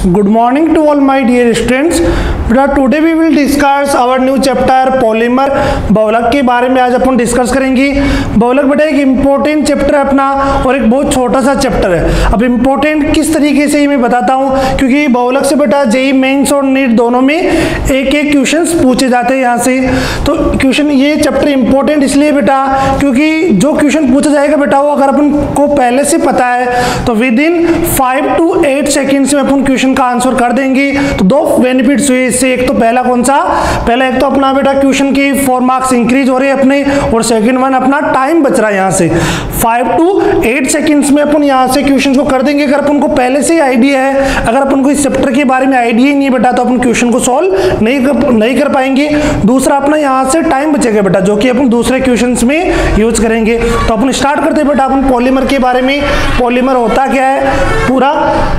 Good morning to all my dear students. Today we will discuss our new chapter polymer. बहुलक के बारे में आज अपन डिस्कस करेंगे। बहुलक बेटा एक इम्पोर्टेंट चैप्टर है अपना और एक बहुत छोटा सा चैप्टर है। अब इम्पोर्टेंट किस तरीके से मैं बताता हूँ, क्योंकि बहुलक से बेटा जेईई मेंस और नीट दोनों में एक एक क्वेश्चंस पूछे जाते हैं यहाँ से। तो क्वेश्चन ये चैप्टर इम्पोर्टेंट इसलिए बेटा क्योंकि जो क्वेश्चन पूछा जाएगा बेटा वो अगर अपन को पहले से पता है तो विद इन 5 to 8 सेकेंड्स में अपन क्वेश्चन का आंसर कर देंगे। तो दो बेनिफिट्स हुए इससे। एक तो पहला कौन सा, पहला एक तो अपना बेटा क्वेश्चन की 4 मार्क्स इंक्रीज हो रहे हैं अपने, और सेकंड वन अपना टाइम बच रहा है यहाँ से 5 to 8 सेकेंड्स में अपन यहाँ से क्वेश्चन को कर देंगे। अगर अपन को पहले से आइडिया है, अगर अपन को इस चैप्टर के बारे में आइडिया ही नहीं बेटा तो अपन क्वेश्चन को सॉल्व नहीं कर पाएंगे। दूसरा अपना यहाँ से टाइम बचेगा बेटा जो कि अपन दूसरे क्वेश्चन में यूज करेंगे। तो अपन स्टार्ट करते हैं बेटा अपन पॉलीमर के बारे में। पॉलीमर होता क्या है पूरा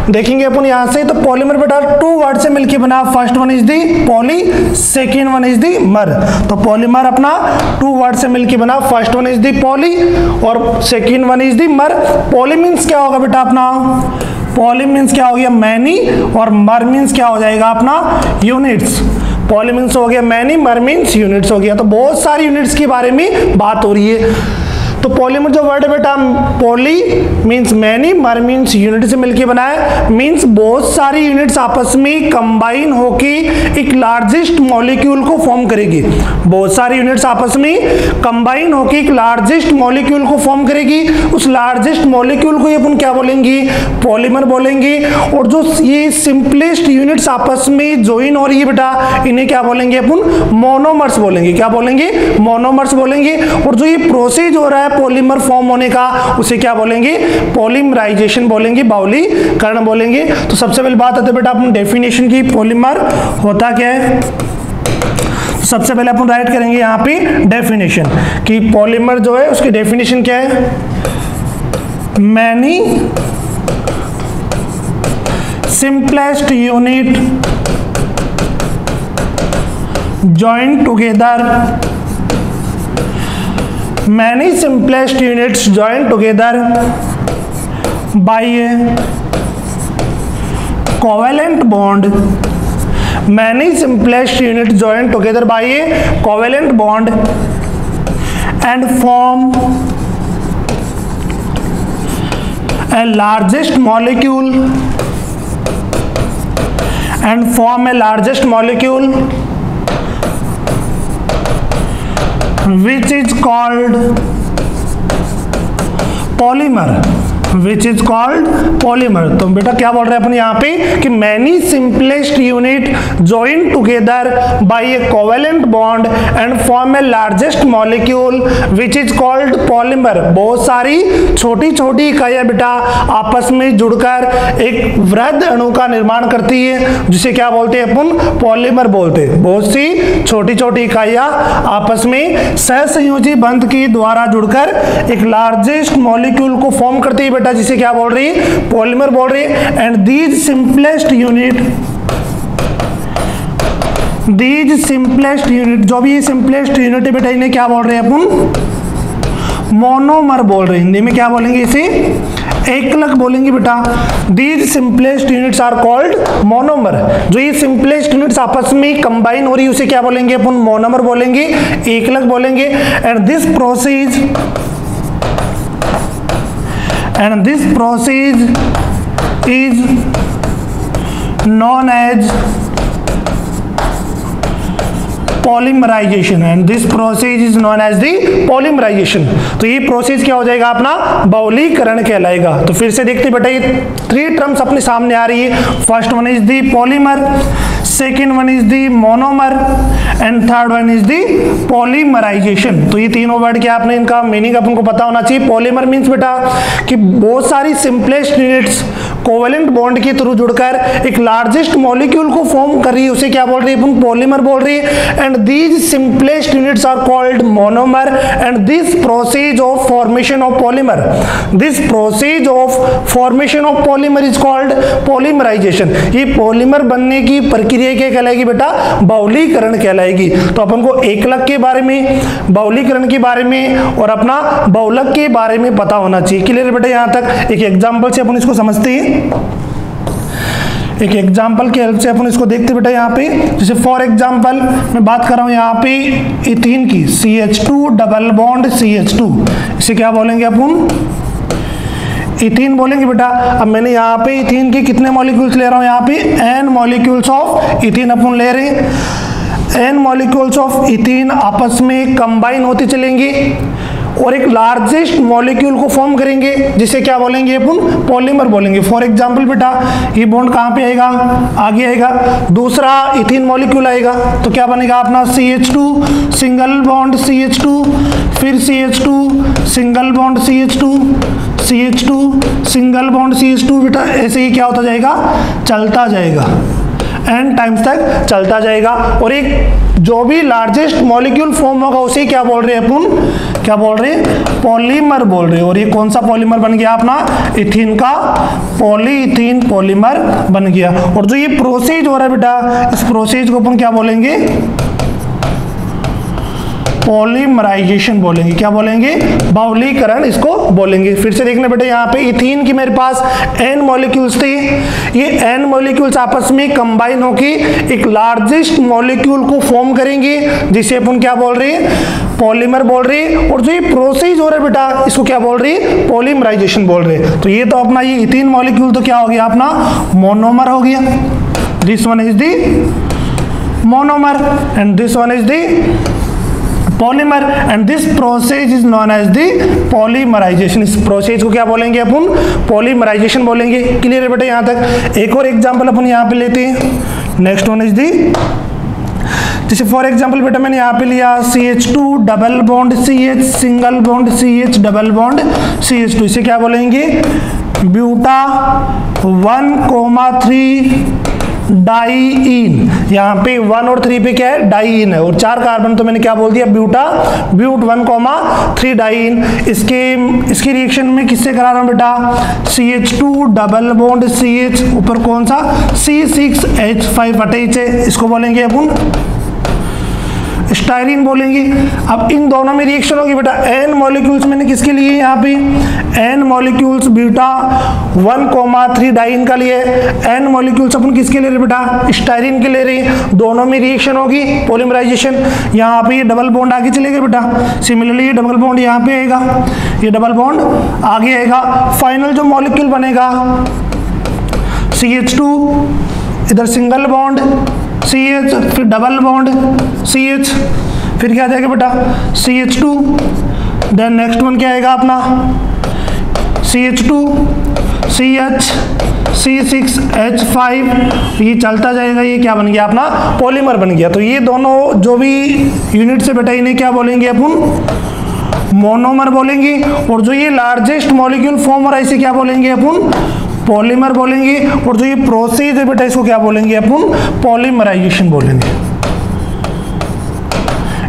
देखेंगे अपन यहाँ से। तो पॉलीमर बेटा 2 वर्ड से मिलकर बना, first one is the poly, second one is दी मर। तो पॉलीमर अपना 2 वर्ड से मिलकर बना, first one is the poly और सेकेंड वन इज दी मर। पॉली मीन्स क्या होगा बेटा अपना, पॉली मीन्स क्या हो गया मैनी, और मर मीन्स क्या हो जाएगा अपना यूनिट्स। पॉली मीन्स हो गया मैनी, मर मीन्स यूनिट्स हो गया। तो बहुत सारी यूनिट्स के बारे में बात हो रही है। तो पॉलीमर जो वर्ड है बेटा, पॉली मीन्स मैनी, मर मीन्स यूनिट से मिलके बना है। मीन्स बहुत सारी यूनिट्स आपस में कंबाइन होके एक लार्जेस्ट मॉलिक्यूल को फॉर्म करेगी। बहुत सारी यूनिट्स आपस में कंबाइन होके एक लार्जेस्ट मॉलिक्यूल को फॉर्म करेगी। उस लार्जेस्ट मॉलिक्यूल को अपन क्या बोलेंगे, पॉलीमर बोलेंगे। और जो ये सिंपलेस्ट यूनिट्स आपस में ज्वाइन हो रही है बेटा इन्हें क्या बोलेंगे अपन, मोनोमर्स बोलेंगे। क्या बोलेंगे, मोनोमर्स बोलेंगे। और जो ये प्रोसेस हो रहा है पॉलीमर फॉर्म होने का उसे क्या बोलेंगे, पॉलीमराइजेशन बोलेंगे, बाहुलीकरण बोलेंगे। तो सबसे पहले बात आती है बेटा अपन डेफिनेशन की, पॉलीमर होता क्या है। तो सबसे पहले अपन राइट करेंगे यहाँ पे डेफिनेशन कि पॉलीमर जो है उसकी डेफिनेशन क्या है, many simplest unit join together, many simplest units joined together by a covalent bond, many simplest units joined together by a covalent bond and form a largest molecule which is called polymer, which is called polymer। तो बेटा क्या बोल रहे हैं अपन यहाँ पे कि many simplest unit join together by a covalent bond and form a largest molecule which is called polymer। बहुत सारी छोटी छोटी इकाइयाँ बेटा आपस में जुड़कर एक वृहद अणु का निर्माण करती है जिसे क्या बोलते हैं अपन, पॉलीमर बोलते हैं। बहुत सी छोटी छोटी इकाइयाँ आपस में सहसंयोजी बंध के द्वारा जुड़कर एक लार्जेस्ट मॉलिक्यूल को फॉर्म करती है बेटा जिसे क्या बोल रही है, पॉलीमर बोल रही है। एंड दीज सिंपलेस्ट यूनिट जो भी सिंपलेस्ट यूनिट है बेटा इन्हें क्या बोल रहे हैं अपन, मोनोमर बोल रहे हैं। हिंदी में क्या बोलेंगे इसे, एकलक बोलेंगे बेटा। These simplest units are called monomer. जो ये सिंपलेस्ट यूनिट्स आपस में कंबाइन हो रही है उसे क्या बोलेंगे अपन, मोनोमर बोलेंगे, एकलक बोलेंगे। And this process is known as polymerization, and this process is known as the polymerization। तो ये प्रोसेस क्या हो जाएगा अपना, बहुलीकरण कहलाएगा। तो फिर से देखते बेटा ये 3 टर्म्स अपने सामने आ रही है। First one is the polymer, second one is the monomer and third one is the polymerization. तो ये तीनों वर्ड क्या आपने इनका मीनिंग अपन को पता होना चाहिए। पॉलीमर मीन्स बेटा कि बहुत सारी सिंपलेस्ट यूनिट्स कोवेलेंट बॉन्ड के थ्रू जुड़कर एक लार्जेस्ट मॉलिक्यूल को फॉर्म कर रही है उसे क्या बोल रही है अपन, पॉलीमर बोल रही है। And these simplest units are called monomer and this process of formation of polymer is called polymerization. ये पॉलीमर बनने की प्रक्रिया क्या कहलाएगी बेटा, बहुलीकरण कहलाएगी। तो अपन को एकलक के बारे में, बहुलीकरण के बारे में और अपना बहुलक के बारे में पता होना चाहिए। क्लियर बेटा? यहां तक एक एग्जांपल से अपन इसको समझते हैं। एक एग्जाम्पल की हेल्प से अपन इसको देखते बेटा यहाँ पे। जैसे फॉर एग्जाम्पल मैं बात कर रहा हूँ यहाँ पे इथीन की, CH2 डबल बॉन्ड CH2, इसे क्या बोलेंगे अपन? इथीन बोलेंगे बेटा। अब मैंने यहाँ पे इथीन के कितने मॉलिक्यूल्स ले रहा हूँ? यहाँ पे n मॉलिक्यूल्स ऑफ इथीन अपन ले रहे हैं। n मॉलिक्यूल्स ऑफ इथीन आपस में कंबाइन होती चलेंगी और एक लार्जेस्ट मॉलिक्यूल को फॉर्म करेंगे, जिसे क्या बोलेंगे अपन? पॉलीमर बोलेंगे। फॉर एग्जांपल बेटा ये बॉन्ड कहाँ पे आएगा? आगे आएगा, दूसरा इथीन मॉलिक्यूल आएगा, तो क्या बनेगा अपना? CH2 सिंगल बॉन्ड CH2, फिर CH2 single bond CH2, CH2 single bond CH2 बेटा। ऐसे ही क्या होता जाएगा? चलता जाएगा, n टाइम्स तक चलता जाएगा। और एक जो भी लार्जेस्ट मॉलिक्यूल फॉर्म होगा उसे क्या बोल रहे हैं अपन? क्या बोल रहे हैं? पॉलीमर बोल रहे हैं। और ये कौन सा पॉलीमर बन गया अपना? इथीन का पॉलीइथीन पॉलीमर बन गया। और जो ये प्रोसेस हो रहा है बेटा, इस प्रोसेस को अपन क्या बोलेंगे? पॉलीमराइजेशन बोलेंगे। क्या बोलेंगे? बहुलीकरण इसको बोलेंगे। फिर से देखना बेटा, यहाँ पे इथीन की मेरे पास n मॉलिक्यूल्स थे, ये n मॉलिक्यूल्स आपस में कंबाइन होके एक लार्जेस्ट मॉलिक्यूल को फॉर्म करेंगे, जिसे अपन क्या बोल रहे हैं? पॉलीमर बोल रहे हैं। और जो ये प्रोसेस हो रहा है बेटा, इसको क्या बोल रहे हैं? पॉलीमराइजेशन बोल रहे हैं। तो ये तो अपना ये इथीन मॉलिक्यूल तो क्या हो गया अपना? मोनोमर हो गया। This one is the monomer and this one is the polymer and this process is known as the polymerization। इस प्रोसेस को क्या बोलेंगे अपन? पॉलीमराइजेशन बोलेंगे। क्लियर है बेटा यहाँ तक? एक और एग्जांपल अपन यहाँ पे लेते हैं। नेक्स्ट वन इज दी, जैसे फॉर एग्जांपल बेटा मैंने यहाँ पे लिया CH2 double bond CH single bond CH double bond CH2, इसे क्या बोलेंगे? Buta 1,3 diyne. यहाँ पे 1 और 3 पे क्या है? डाईइन है। और 4 कार्बन तो मैंने क्या बोल दिया? Buta, buta 1,3 diene. इसकी रिएक्शन में किससे करा रहा हूँ बेटा? CH2 डबल बॉन्ड CH, ऊपर कौन सा? C6H5 अटैच है, इसको बोलेंगे अपन स्टाइरीन बोलेंगे। अब इन दोनों में रिएक्शन होगी बेटा। n मॉलिक्यूल्स मैंने किसके लिए? यहाँ पे n मॉलिक्यूल्स ब्यूटा 1,3 डाईन का लिए। n मॉलिक्यूल्स अपन किसके ले रहे बेटा? स्टाइरीन के ले रहे। दोनों में रिएक्शन होगी पॉलीमराइजेशन। यहाँ पे ये डबल बॉन्ड आगे चलेगा बेटा। सिमिलरली ये डबल बॉन्ड यहाँ पे आएगा, ये डबल बॉन्ड आगे आएगा। फाइनल जो मॉलिक्यूल बनेगा CH2, इधर सिंगल बॉन्ड CH, फिर डबल बॉन्ड CH, फिर क्या जाएगा बेटा? CH2, देन नेक्स्ट वन क्या आएगा अपना? CH2 CH C6H5, ये चलता जाएगा। ये क्या बन गया अपना? पॉलीमर बन गया। तो ये दोनों जो भी यूनिट से बेटा इन्हें क्या बोलेंगे अपन? मोनोमर बोलेंगे। और जो ये लार्जेस्ट मॉलिक्यूल फॉर्म हो रहा है इसे क्या बोलेंगे अपन? पॉलीमर बोलेंगे। और जो ये प्रोसेस है बेटा इसको क्या बोलेंगे अपन? पॉलीमराइजेशन बोलेंगे।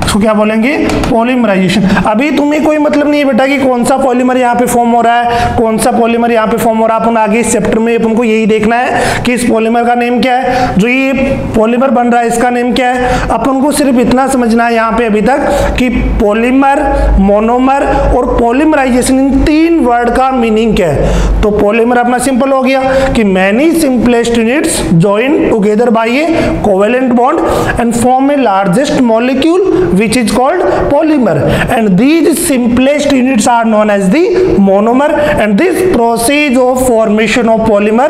इसको क्या बोलेंगे? पॉलीमराइजेशन। अभी तुम्हें कोई मतलब नहीं है बेटा कि कौन सा पॉलीमर यहाँ पे फॉर्म हो रहा है, कौन सा पॉलीमर यहाँ पे फॉर्म हो रहा है। अपन आगे इस चैप्टर में अपन को यही देखना है कि इस पॉलीमर का नेम क्या है, जो ये पॉलीमर बन रहा है इसका नेम क्या है। अपन को सिर्फ इतना समझना है यहाँ पे अभी तक कि पॉलीमर, मोनोमर और पॉलीमराइजेशन, इन 3 वर्ड का मीनिंग क्या है। तो पॉलीमर अपना सिंपल हो गया कि many simplest units join together by A covalent bond and form a largest molecule which is called polymer, and these simplest units are known as the monomer, and this process of formation of polymer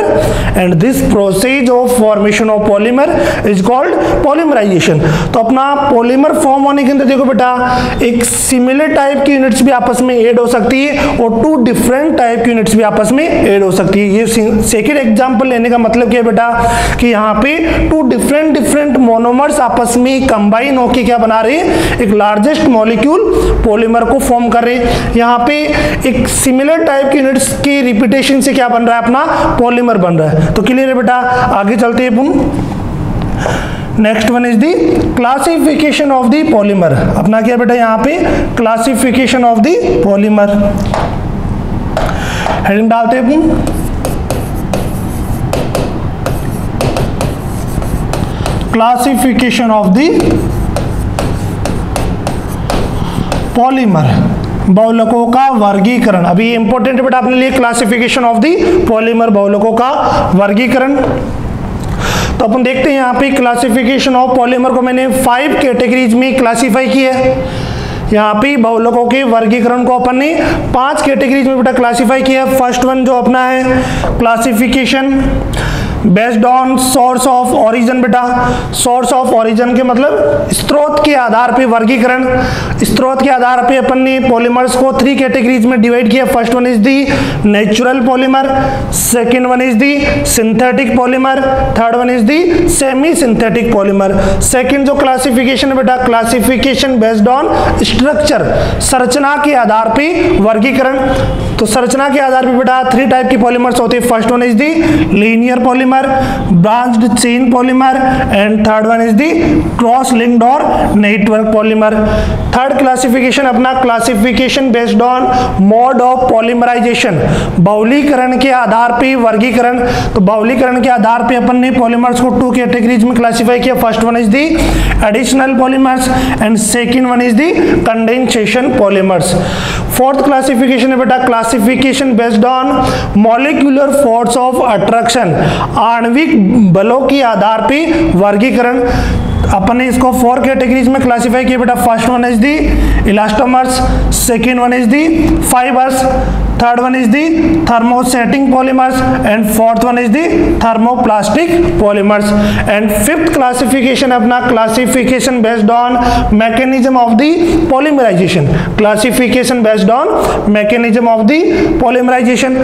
is called polymerization। तो अपना polymer form होने के अंदर देखो बेटा एक similar type की units भी आपस में ऐड हो सकती है और 2 डिफरेंट टाइप की यूनिट्स भी आपस में ऐड हो सकती है। ये सेकेंड एग्जांपल लेने का मतलब क्या है बेटा कि यहाँ पे 2 डिफरेंट मोनोमर्स आपस में कंबाइन होके क्या बना रहे हैं? एक लार्जेस्ट मॉलिक्यूल पॉलीमर को फॉर्म कर रहे हैं। यहाँ पे एक सिमिलर टाइप की यूनिट्स की रिपीटेशन से क्या बन रहा है? अपना पॉलीमर बन रहा है। तो क्लियर है बेटा? आगे चलते हैं अपन। Next one is the classification of the polymer. अपना क्या बेटा यहाँ पे? Classification of the polymer. Heading डालते हैं अपन क्लासिफिकेशन ऑफ द पॉलीमर, बहुलकों का वर्गीकरण। अभी इंपॉर्टेंट बेटा अपने लिए क्लासिफिकेशन ऑफ द पॉलीमर, बहुलकों का वर्गीकरण। तो अपन देखते हैं यहाँ पे क्लासिफिकेशन ऑफ पॉलीमर को मैंने 5 कैटेगरीज में क्लासीफाई किया है। यहाँ पे बहुलकों के वर्गीकरण को अपन ने 5 कैटेगरीज में बेटा क्लासीफाई किया। फर्स्ट वन जो अपना है classification based on source of origin. बेटा सोर्स ऑफ ओरिजिन के मतलब स्रोत के आधार पे वर्गीकरण। स्रोत के आधार पे अपन ने पॉलीमर्स को 3 कैटेगरीज में डिवाइड किया। First one is the natural polymer, second one is the synthetic polymer, third one is the semi synthetic polymer. Second जो क्लासिफिकेशन है बेटा क्लासिफिकेशन बेस्ड ऑन स्ट्रक्चर, संरचना के आधार पे वर्गीकरण। तो संरचना के आधार पे बेटा 3 टाइप की पॉलीमर्स होती है। First one is the linear polymer, branched chain polymer and third one is the cross linked और नेटवर्क पॉलीमर। थर्ड क्लासिफिकेशन अपना classification based on mode of polymerization, बहुलीकरण के आधार पे वर्गीकरण। तो बहुलीकरण के आधार पे अपन ने पॉलीमर्स को 2 कैटेगरीज में क्लासिफाई किया। First one is the additional polymers and second one is the condensation polymers. Fourth classification है बेटा classification based on molecular force of attraction, आणविक बलों के आधार पे वर्गीकरण। अपन ने इसको 4 कैटेगरीज में क्लासिफाई किया बेटा। First one is the elastomers, second one is the fibres, third one is the thermosetting polymers and fourth one is the thermoplastic polymers. And fifth classification अपना classification based on mechanism of the polymerization. Classification based on mechanism of the polymerization,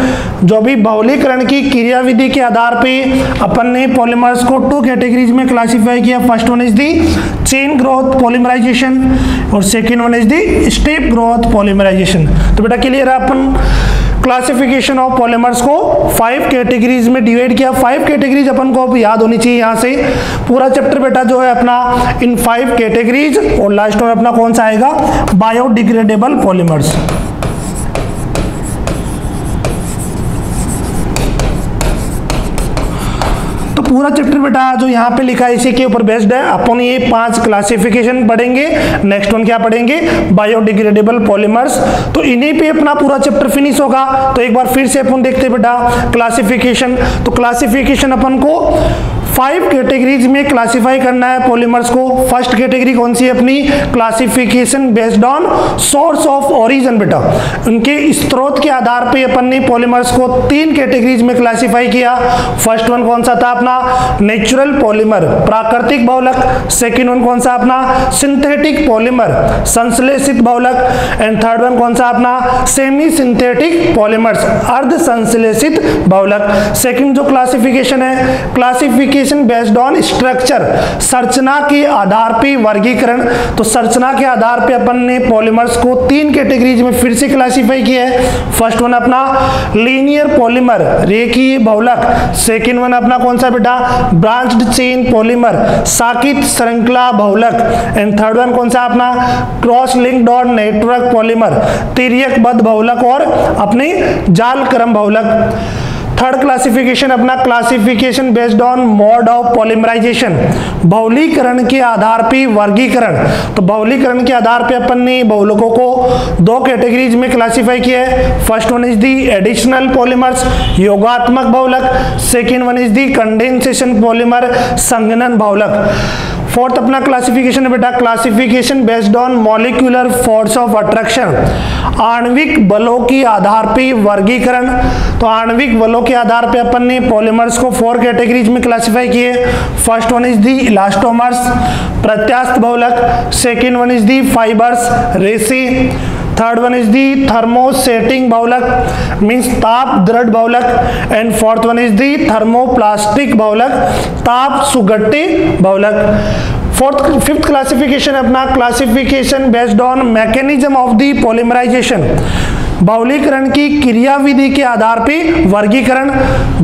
जो भी बहुलीकरण की क्रियाविधि के आधार पे अपन ने polymers को 2 कैटेगरीज में क्लासिफाई किया। First one is the chain growth polymerization और second one is the step growth polymerization. तो बेटा क्लियर है, अपन क्लासिफिकेशन ऑफ पॉलीमर्स को 5 कैटेगरीज में डिवाइड किया। 5 कैटेगरीज अपन को याद होनी चाहिए। यहाँ से पूरा चैप्टर बेटा जो है अपना इन 5 कैटेगरीज और लास्ट में अपना कौन सा आएगा बायोडिग्रेडेबल पॉलीमर्स। पूरा चैप्टर बेटा जो यहाँ पे लिखा है इसी के ऊपर बेस्ड है। अपन ये 5 क्लासिफिकेशन पढ़ेंगे। नेक्स्ट वन क्या पढ़ेंगे बायोडिग्रेडेबल पॉलीमर्स। तो इन्हीं पे अपना पूरा चैप्टर फिनिश होगा। तो एक बार फिर से अपन देखते हैं बेटा क्लासिफिकेशन। तो क्लासिफिकेशन अपन को 5 कैटेगरीज में क्लासिफाई करना है पॉलीमर्स को। फर्स्ट कैटेगरी कौन सी है अपनी classification based on source of origin. बेटा उनके स्रोत के आधार पे अपन ने पॉलीमर्स को 3 कैटेगरीज में क्लासिफाई किया। फर्स्ट वन कौन सा था अपना नेचुरल पॉलीमर, प्राकृतिक बहुलक। सेकेंड वन कौन सा अपना सिंथेटिक पॉलीमर, संश्लेषित बहुलक। एंड थर्ड वन कौन सा अपना सेमी सिंथेटिक पॉलीमर्स, अर्ध संश्लेषित बहुलक। सेकेंड जो क्लासिफिकेशन है क्लासिफिकेशन बेस्ड ऑन स्ट्रक्चर, संरचना के आधार पे वर्गीकरण। तो संरचना के आधार पे अपन ने पॉलीमर्स को 3 कैटेगरीज में फिर से क्लासिफाई किया है। फर्स्ट वन अपना लीनियर पॉलीमर, रेखीय बहुलक। सेकंड वन अपना कौन सा बेटा ब्रांच्ड चेन पॉलीमर, साकित श्रृंखला बहुलक। एंड थर्ड वन कौन सा अपना क्रॉस लिंक्ड और नेटवर्क पॉलीमर, तिर्यकबद्ध बहुलक और अपने जाल क्रम बहुलक। थर्ड क्लासिफिकेशन अपना classification based on mode of polymerization, बहुलीकरण के आधार पे वर्गीकरण। तो बहुलीकरण के आधार पे अपन ने बहुलकों को 2 कैटेगरीज में क्लासिफाई किया है। First one is the additional polymers, योगात्मक बहुलक। Second one is the condensation polymer, संघनन बहुलक। फोर्थ अपना क्लासिफिकेशन है बेटा classification based on molecular force of attraction, आणविक बलों के आधार पे वर्गीकरण। तो आणविक बलों के आधार पे अपन ने पॉलीमर्स को 4 कैटेगरीज में क्लासिफाई किए। First one is the elastomers, प्रत्यास्थ बहुलक। Second one is the fibres, रेसे। Third one is the thermosetting बहुलक मीन्स ताप दृढ़ बहुलक। And fourth one is the thermoplastic बहुलक, ताप सुगट्टी बहुलक। फिफ्थ क्लासिफिकेशन अपना classification based on mechanism of the polymerization, बहुलीकरण की क्रियाविधि के आधार पे वर्गीकरण।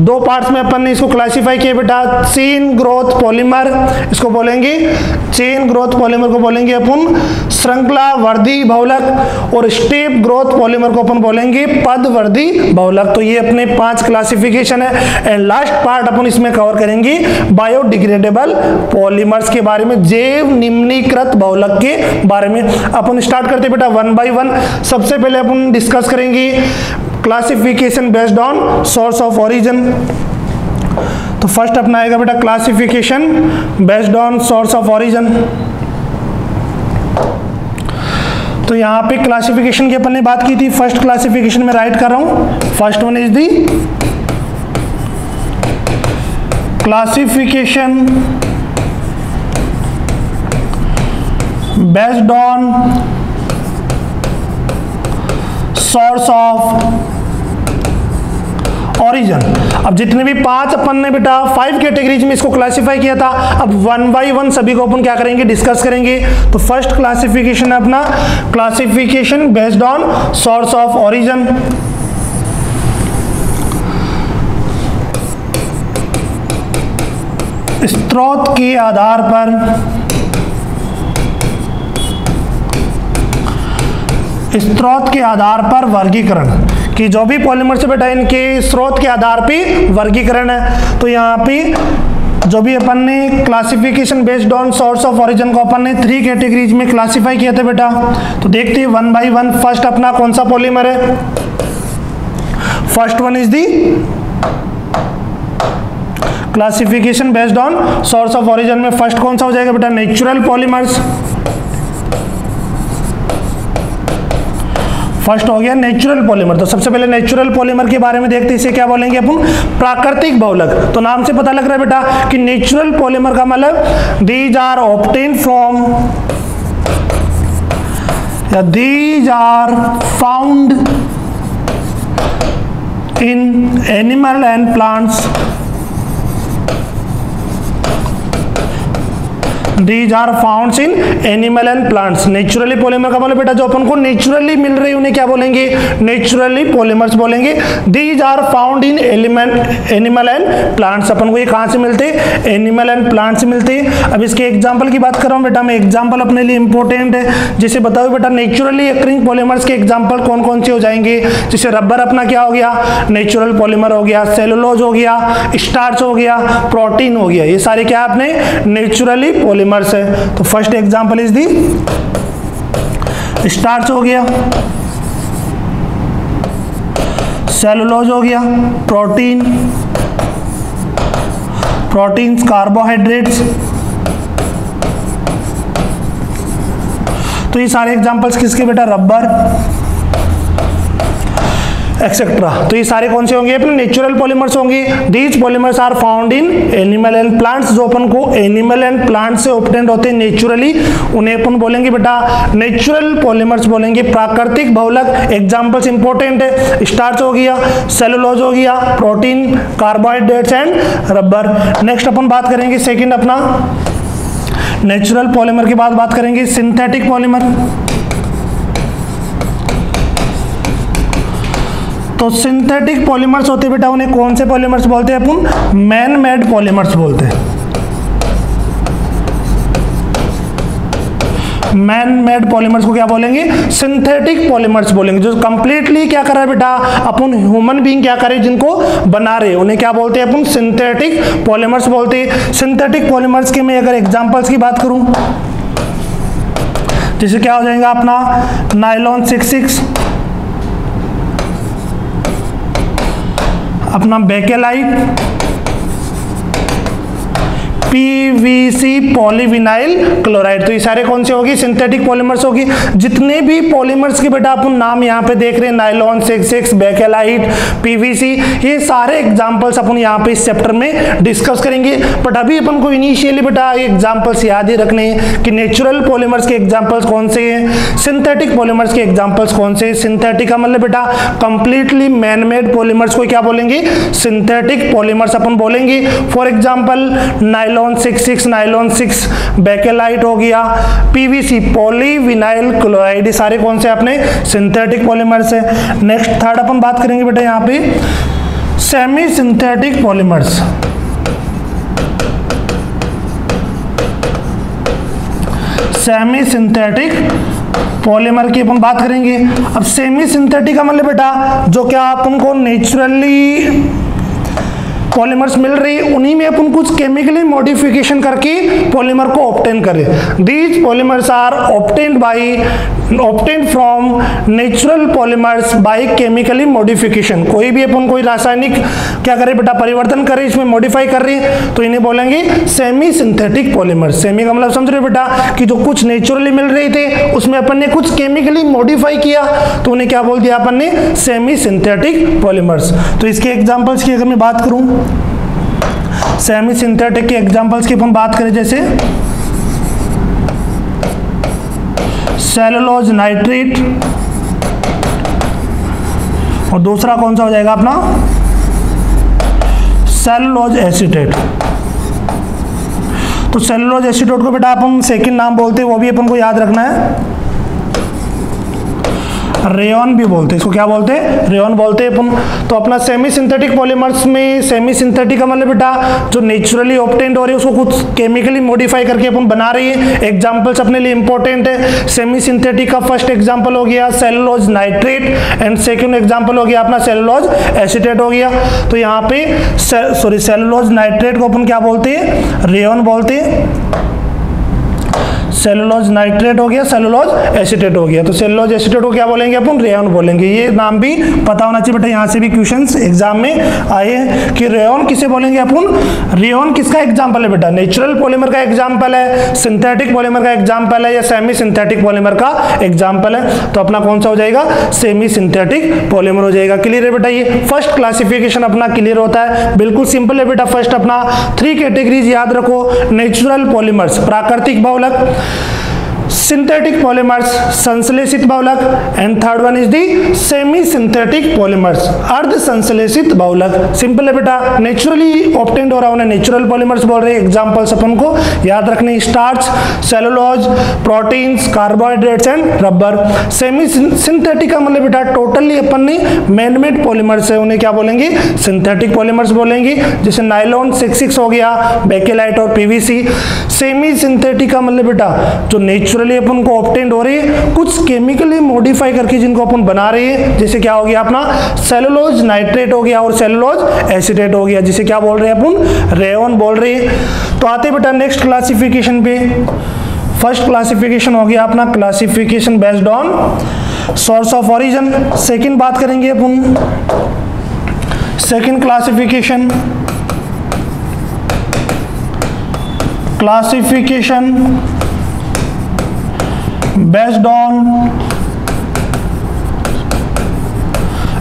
2 पार्ट्स में अपन ने इसको क्लासिफाई किया बेटा, चेन ग्रोथ पॉलीमर इसको बोलेंगे, चेन ग्रोथ पॉलीमर को बोलेंगे अपन श्रृंखला वर्धी बहुलक, और स्टेप ग्रोथ पॉलीमर को अपन बोलेंगे पद वर्धी बहुलक। तो ये अपने 5 क्लासिफिकेशन है। एंड लास्ट पार्ट अपन इसमें कवर करेंगे बायोडिग्रेडेबल पॉलीमर्स के बारे में, जैव निम्नीकृत बहुलक के बारे में। अपन स्टार्ट करते बेटा 1 बाय 1। सबसे पहले अपन डिस्कस करेंगे classification based on source of origin. तो फर्स्ट अपना आएगा बेटा classification based on source of origin. तो यहाँ पे क्लासिफिकेशन की अपन ने बात की थी, फर्स्ट क्लासिफिकेशन में राइट कर रहा हूं। First one is the classification based on source of origin. अब जितने भी 5 अपन ने बेटा 5 कैटेगरीज में इसको क्लासिफाई किया था, अब 1 बाय 1 सभी को अपन क्या करेंगे, डिस्कस करेंगे। तो फर्स्ट क्लासिफिकेशन है अपना classification based on source of origin. स्रोत के आधार पर वर्गीकरण कि जो भी पॉलीमर्स है बेटा इनके स्रोत के आधार पे वर्गीकरण है। तो यहाँ पे जो भी अपन ने classification based on source of origin को अपन ने 3 कैटेगरीज में क्लासिफाई किया था बेटा। तो देखते हैं 1 बाय 1। फर्स्ट अपना कौन सा पॉलीमर है, first one is the classification based on source of origin में फर्स्ट कौन सा हो जाएगा बेटा, नेचुरल पॉलीमर्स। फर्स्ट हो गया नेचुरल पॉलीमर। तो सबसे पहले नेचुरल पॉलीमर के बारे में देखते हैं, इसे क्या बोलेंगे अपन, प्राकृतिक बहुलक। तो नाम से पता लग रहा है बेटा कि नेचुरल पॉलीमर का मतलब दीज आर ऑब्टेन फ्रॉम या these are found in animal and plants. These are found in animal and plants। Naturally polymer का मतलब बेटा जो अपन को नेचुरली मिल रही है उन्हें क्या बोलेंगे, नेचुरली पॉलीमर्स बोलेंगे। These are found in animal and plants. अपन को ये कहाँ से मिलते हैं, एनिमल एंड प्लांट से मिलते हैं। अब इसके एग्जाम्पल की बात कर रहा हूँ बेटा मैं, एग्जाम्पल अपने लिए इंपॉर्टेंट है। जिसे बताओ बेटा नेचुरली अकरिंग पॉलीमर्स के एग्जाम्पल कौन कौन से हो जाएंगे। जैसे रबर अपना क्या हो गया, नेचुरल पॉलीमर हो गया, सेलुलोज हो गया, स्टार्च हो गया, प्रोटीन हो गया, ये सारे क्या अपने नेचुरली पॉलीमर्स है। तो first example is the starch हो गया, सेलुलोज हो गया, प्रोटीन्स, कार्बोहाइड्रेट्स। तो ये सारे एग्जांपल्स किसके बेटा, रबर एक्सेट्रा। तो ये सारे कौन से होंगे अपने नेचुरल पॉलीमर्स होंगे। These polymers are found in animal and plants. जो अपन को एनिमल एंड प्लांट से ऑब्टेन्ड होते हैं नेचुरली, उन्हें अपन बोलेंगे बेटा नेचुरल पॉलीमर्स बोलेंगे। प्राकृतिक बहुलक एग्जांपल्स इंपॉर्टेंट है, स्टार्च हो गया, सेलुलोज हो गया, protein, carbohydrates and rubber. Next अपन बात करेंगे सेकेंड अपना नेचुरल पॉलीमर के बाद बात करेंगे सिंथेटिक पॉलीमर। तो सिंथेटिक पॉलीमर्स होते बेटा उन्हें कौन से पॉलीमर्स बोलते हैं अपन, मैन मेड पॉलीमर्स बोलते हैं। मैन मेड पॉलीमर्स को क्या बोलेंगे, सिंथेटिक पॉलीमर्स बोलेंगे। जो कंप्लीटली क्या कर रहा है बेटा, अपन ह्यूमन बीइंग क्या करे जिनको बना रहे उन्हें क्या बोलते हैं अपन, सिंथेटिक पॉलीमर्स बोलते हैं। सिंथेटिक पॉलीमर्स के मैं अगर एग्जांपल्स की बात करूं, जैसे क्या हो जाएगा अपना नायलॉन 66, अपना बेकेलाइट, पीवीसी पॉलीविनाइल क्लोराइड। तो ये सारे कौन से होगी, सिंथेटिक पॉलीमर्स होगी। जितने भी पॉलीमर्स के बेटा अपन नाम यहाँ पे देख रहे हैं, नायलॉन 66, बेकेलाइट, पीवीसी, ये सारे एग्जांपल्स अपन यहाँ पे इस चैप्टर में डिस्कस करेंगे। बट अभी अपन को इनिशियली बेटा एग्जांपल्स याद ही रखने हैं कि नेचुरल पॉलीमर्स के एग्जांपल्स कौन से हैं, सिंथेटिक पॉलीमर्स के एग्जांपल्स कौन से। सिंथेटिक का मतलब बेटा कंप्लीटली मैन मेड पॉलीमर्स को क्या बोलेंगे, सिंथेटिक पॉलीमर्स अपन बोलेंगे। For example nylon 66, nylon 6, bakelite हो गया, पीवीसी पॉलीविनाइल क्लोराइड, ये सारे कौन से अपने सिंथेटिक पॉलीमर्स है। नेक्स्ट थर्ड अपन बात करेंगे बेटा यहाँ पे semi synthetic polymers. Semi synthetic polymer की अपन बात करेंगे। अब सेमी सिंथेटिक का मतलब बेटा जो क्या अपन को नेचुरली पॉलीमर्स मिल रही है, उन्हीं में अपन कुछ केमिकली मॉडिफिकेशन करके पॉलीमर को ऑब्टेन करें। These polymers are obtained from natural polymers by chemically modification. कोई भी अपन कोई रासायनिक क्या करे बेटा, परिवर्तन करे, इसमें मॉडिफाई कर रही है, तो इन्हें बोलेंगे सेमी सिंथेटिक पॉलीमर्स। सेमी का मतलब समझ रहे बेटा कि जो कुछ नेचुरली मिल रहे थे उसमें अपन ने कुछ केमिकली मॉडिफाई किया, तो उन्हें क्या बोल दिया अपन ने, सेमी सिंथेटिक पॉलीमर्स। तो इसके एग्जांपल्स की अगर मैं बात करूं, सेमी सिंथेटिक के एग्जांपल्स की अपन बात करें, जैसे सेलुलोज नाइट्रेट, और दूसरा कौन सा हो जाएगा अपना, सेलुलोज एसीटेट। तो सेलुलोज एसीटेट को बेटा अपन सेकंड नाम बोलते हैं, वो भी अपन को याद रखना है, रेयन भी बोलते हैं इसको। क्या बोलते हैं, रेयन बोलते हैं अपन। तो अपना सेमी सिंथेटिक पॉलीमर्स में, सेमी सिंथेटिक का मतलब बेटा जो नेचुरली ऑब्टेन्ड हो रही है उसको कुछ केमिकली मॉडिफाई करके अपन बना रही है। एग्जांपल्स अपने लिए इंपॉर्टेंट है। सेमी सिंथेटिक का फर्स्ट एग्जांपल हो गया cellulose nitrate, and second example हो गया अपना सेलुलोज एसीटेट हो गया। तो यहाँ पे सेलुलोज नाइट्रेट को अपन क्या बोलते हैं, रेयन बोलते हैं। सेलुलोज नाइट्रेट हो गया, सेलुलोज एसीटेट हो गया। तो सेलुलोज एसीटेट को क्या बोलेंगे अपन, रेयन बोलेंगे। ये नाम भी पता होना चाहिए बेटा, यहाँ से भी क्वेश्चंस एग्जाम में आए हैं कि रेयन किसे बोलेंगे अपन। रेयन किसका एग्जांपल है बेटा, नेचुरल पॉलीमर का एग्जांपल है, सिंथेटिक पॉलीमर का एग्जांपल है, या सेमी सिंथेटिक पॉलीमर का एग्जांपल है। तो अपना कौन सा हो जाएगा, सेमी सिंथेटिक पॉलीमर हो जाएगा। क्लियर है बेटा, ये फर्स्ट क्लासिफिकेशन अपना क्लियर होता है, बिल्कुल सिंपल है बेटा। फर्स्ट अपना 3 कैटेगरीज याद रखो, नेचुरल पॉलीमर्स प्राकृतिक बहुलक, synthetic polymers संश्लेषित बहुलक, and third one is the semi synthetic polymers अर्ध संश्लेषित बहुलक। सिंपल है बेटा, नेचुरली ऑब्टेन्ड हो रहा है, नेचुरल पॉलीमर्स बोल रहे हैं। एग्जांपल्स अपन को याद रखने, starch, cellulose, proteins, carbohydrates and rubber. Semi synthetic का मतलब बेटा टोटली अपन ने मैन मेड पॉलीमर्स है, उन्हें क्या बोलेंगे, सिंथेटिक पॉलीमर्स बोलेंगे। जैसे नाइलॉन 66 हो गया, बेकेलाइट और पीवीसी। सेमी सिंथेटिक का मतलब बेटा जो नेचुरली अपन को ऑब्टेन्ड हो रही है, कुछ केमिकली मॉडिफाई करके जिनको अपन बना रहे हैं। जैसे क्या हो गया अपना सेलुलोज नाइट्रेट हो गया और सेलुलोज एसीटेट हो गया, जिसे क्या बोल रहे हैं अपन, रेयन बोल रहे हैं। तो आते बेटा नेक्स्ट क्लासिफिकेशन पे। फर्स्ट क्लासिफिकेशन हो गया अपना classification based on source of origin. Second बात करेंगे अपन second classification, classification based on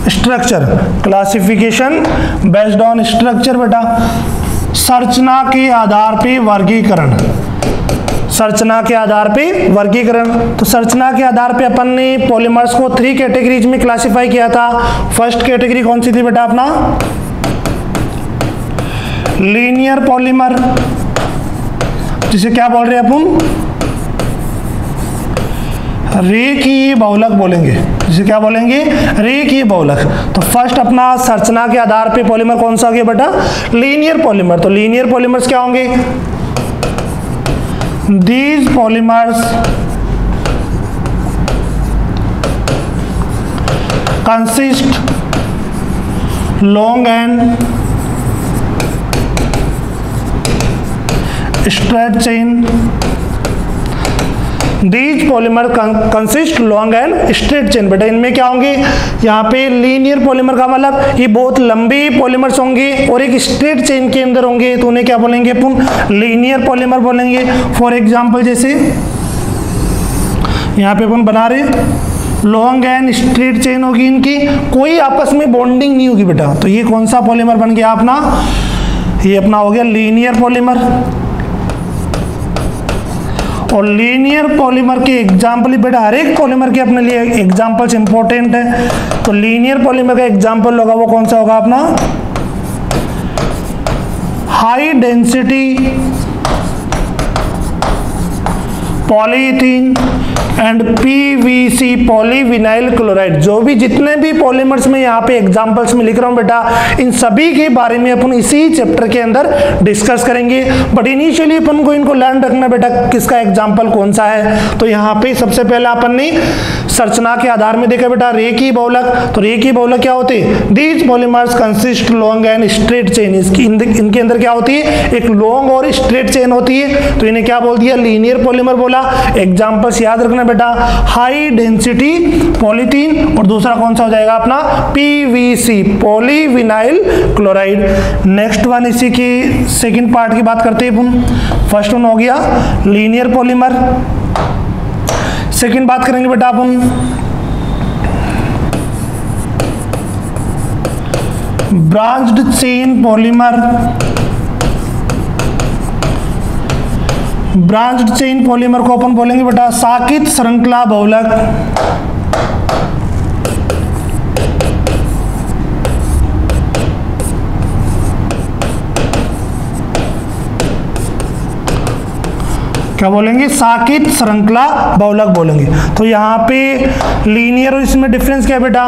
structure. Classification based on structure बेटा, संरचना के आधार पे वर्गीकरण, संरचना के आधार पे वर्गीकरण। तो संरचना के आधार पे अपन ने पॉलीमर्स को 3 कैटेगरीज में क्लासिफाई किया था। फर्स्ट कैटेगरी कौन सी थी बेटा अपना, लीनियर पॉलीमर, जिसे क्या बोल रहे हैं अपन, रेखीय बहुलक बोलेंगे, जिसे क्या बोलेंगे, रेखीय बहुलक। तो फर्स्ट अपना संरचना के आधार पे पॉलीमर कौन सा हो गया बेटा, लीनियर पॉलीमर। तो लीनियर पॉलीमर्स क्या होंगे, these polymers consist long and straight chain. These polymer consist long and straight chain। बेटा इनमें क्या होंगे, यहाँ पे लीनियर पॉलीमर का मतलब ये बहुत लंबे पॉलीमर्स होंगे और एक स्ट्रेट चेन के अंदर होंगे, तो उन्हें क्या बोलेंगे अपन, लीनियर पॉलीमर बोलेंगे। फॉर एग्जांपल जैसे यहाँ पे अपन बना रहे लॉन्ग एंड स्ट्रेट चेन होगी, इनकी कोई आपस में बॉन्डिंग नहीं होगी बेटा। तो ये कौन सा पॉलीमर बन गया अपना, ये अपना हो गया लीनियर पॉलीमर। और लीनियर पॉलीमर के एग्जाम्पल ही बेटा, हर एक पॉलीमर के अपने लिए एग्जाम्पल्स इंपॉर्टेंट है। तो लीनियर पॉलीमर का एग्जाम्पल होगा वो कौन सा होगा अपना, high density polyethene and PVC polyvinyl chloride. जो भी जितने भी पॉलीमर्स में यहाँ पे एग्जांपल्स में लिख रहा हूँ बेटा, इन सभी के बारे में अपन इसी चैप्टर के अंदर डिस्कस करेंगे। बट इनिशियली अपन को इनको लर्न रखना बेटा किसका एग्जाम्पल कौन सा है। तो यहाँ पे सबसे पहले अपन ने संरचना के आधार में देखा बेटा रेखीय बहुलक। तो रेखीय बहुलक क्या होते हैं? These polymers consist long and straight chain. इनके अंदर क्या होती है? एक लॉन्ग और स्ट्रेट चेन होती है। तो इन्हें क्या बोल दिया? लीनियर पॉलीमर बोला। एग्जांपल्स याद रखना बेटा, हाई डेंसिटी पॉलीथीन और दूसरा कौन सा हो जाएगा अपना? PVC polyvinyl chloride. Next one इसी की सेकंड पार्ट की बात करते हैं अपन। फर्स्ट वन हो गया लीनियर पॉलीमर। सेकंड बात करेंगे बेटा अपन branched chain polymer. Branched chain polymer को अपन बोलेंगे बेटा साकित श्रृंखला बहुलक। क्या बोलेंगे? साकित श्रृंखला बहुलक बोलेंगे। तो यहाँ पे लीनियर और इसमें डिफरेंस क्या है बेटा?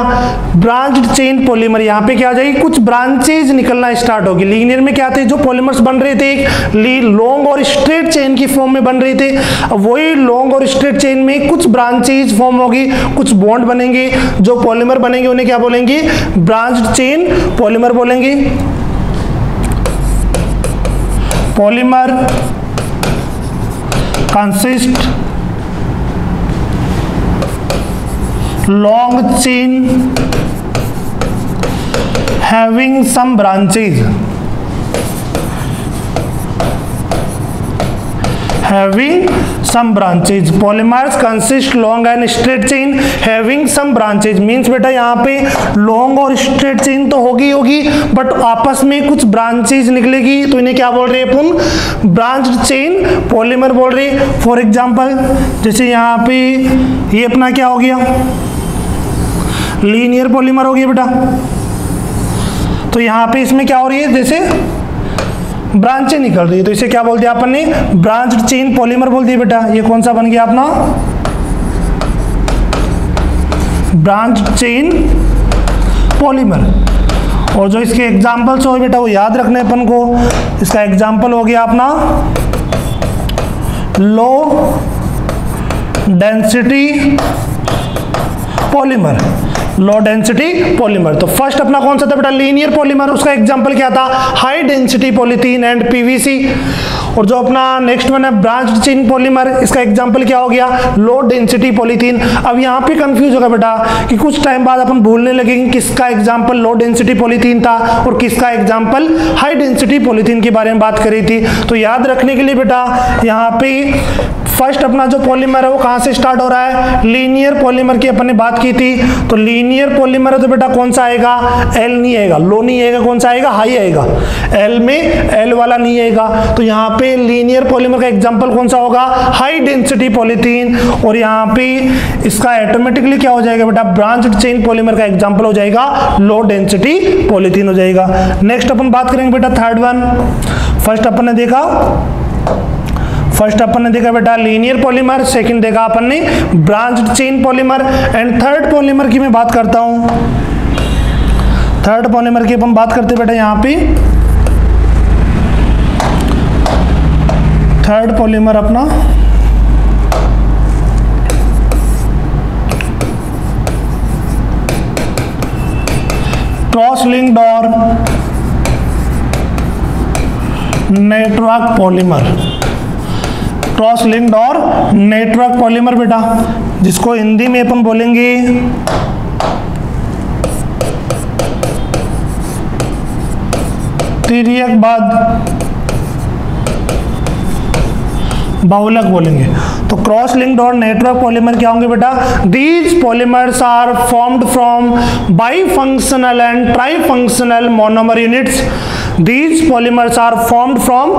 ब्रांच्ड चेन पॉलीमर यहाँ पे क्या आ जाएगी? कुछ ब्रांचेज निकलना स्टार्ट होगी। लीनियर में क्या थे? जो पॉलीमर्स बन रहे थे एक लॉन्ग और स्ट्रेट चेन की फॉर्म में बन रहे थे। अब वही लॉन्ग और स्ट्रेट चेन में कुछ ब्रांचेज फॉर्म होगी, कुछ बॉन्ड बनेंगे। जो पॉलीमर बनेंगे उन्हें क्या बोलेंगे? ब्रांच्ड चेन पॉलीमर बोलेंगे। Polymer consist long chain having some branches, having some branches. Polymers consist long and straight chain having some branches means बेटा यहाँ पे लॉन्ग और स्ट्रेट चेन तो होगी बट आपस में कुछ ब्रांचेज निकलेगी। तो इन्हें क्या बोल रहे हैं अपन? ब्रांच्ड चेन पॉलीमर बोल रहे हैं। फॉर एग्जांपल जैसे यहाँ पे ये अपना क्या हो गया? लीनियर पॉलीमर हो गया बेटा। तो यहाँ पे इसमें क्या हो रही है? जैसे ब्रांचें निकल रही है, तो इसे क्या बोल दिया अपन ने? ब्रांच्ड चेन पॉलीमर बोल दिया बेटा। ये कौन सा बन गया अपना? Branched chain polymer. और जो इसके एग्जांपल्स हो बेटा वो याद रखने अपन को। इसका एग्जांपल हो गया अपना low density polymer. Low density polymer. तो फर्स्ट अपना कौन सा था बेटा? Linear polymer. उसका एग्जांपल क्या था? High density polythene and PVC. और जो अपना नेक्स्ट वन है ब्रांच्ड चेन पॉलीमर, इसका एग्जांपल क्या हो गया? Low density polythene. अब यहाँ पे कंफ्यूज होगा बेटा कि कुछ टाइम बाद अपन भूलने लगेंगे किसका एग्जांपल लो डेंसिटी पॉलीथीन था और किसका एग्जांपल हाई डेंसिटी पॉलीथीन के बारे में बात करी थी। तो याद रखने के लिए बेटा यहाँ पे फर्स्ट अपना जो पॉलीमर है वो कहाँ से स्टार्ट हो रहा है? लीनियर पॉलीमर की अपन ने बात की थी। तो लीनियर पॉलीमर है तो बेटा कौन सा आएगा? एल नहीं आएगा, लो नहीं आएगा, कौन सा आएगा? हाई आएगा। एल में एल वाला नहीं आएगा। तो यहाँ पे लीनियर पॉलीमर का एग्जांपल कौन सा होगा? High density polythene. और यहाँ पे इसका ऑटोमेटिकली क्या हो जाएगा बेटा? ब्रांच्ड चेन पॉलीमर का एग्जांपल हो जाएगा लो डेंसिटी पॉलीथीन हो जाएगा। नेक्स्ट अपन बात करेंगे बेटा थर्ड वन। फर्स्ट अपन ने देखा बेटा लीनियर पॉलीमर, सेकंड देखा अपन ने branched chain polymer and third polymer की मैं बात करता हूं। थर्ड पॉलीमर की अपन बात करते बेटा यहाँ पे थर्ड पॉलीमर अपना क्रॉस लिंक्ड और नेटवर्क पॉलीमर। क्रॉस लिंक्ड और नेटवर्क पॉलीमर बेटा, जिसको हिंदी में अपन बोलेंगे तिर्यकबद्ध बहुलक बोलेंगे। तो क्रॉस लिंक्ड और नेटवर्क पॉलीमर क्या होंगे बेटा? These polymers are formed from bifunctional and trifunctional monomer units. These polymers are formed from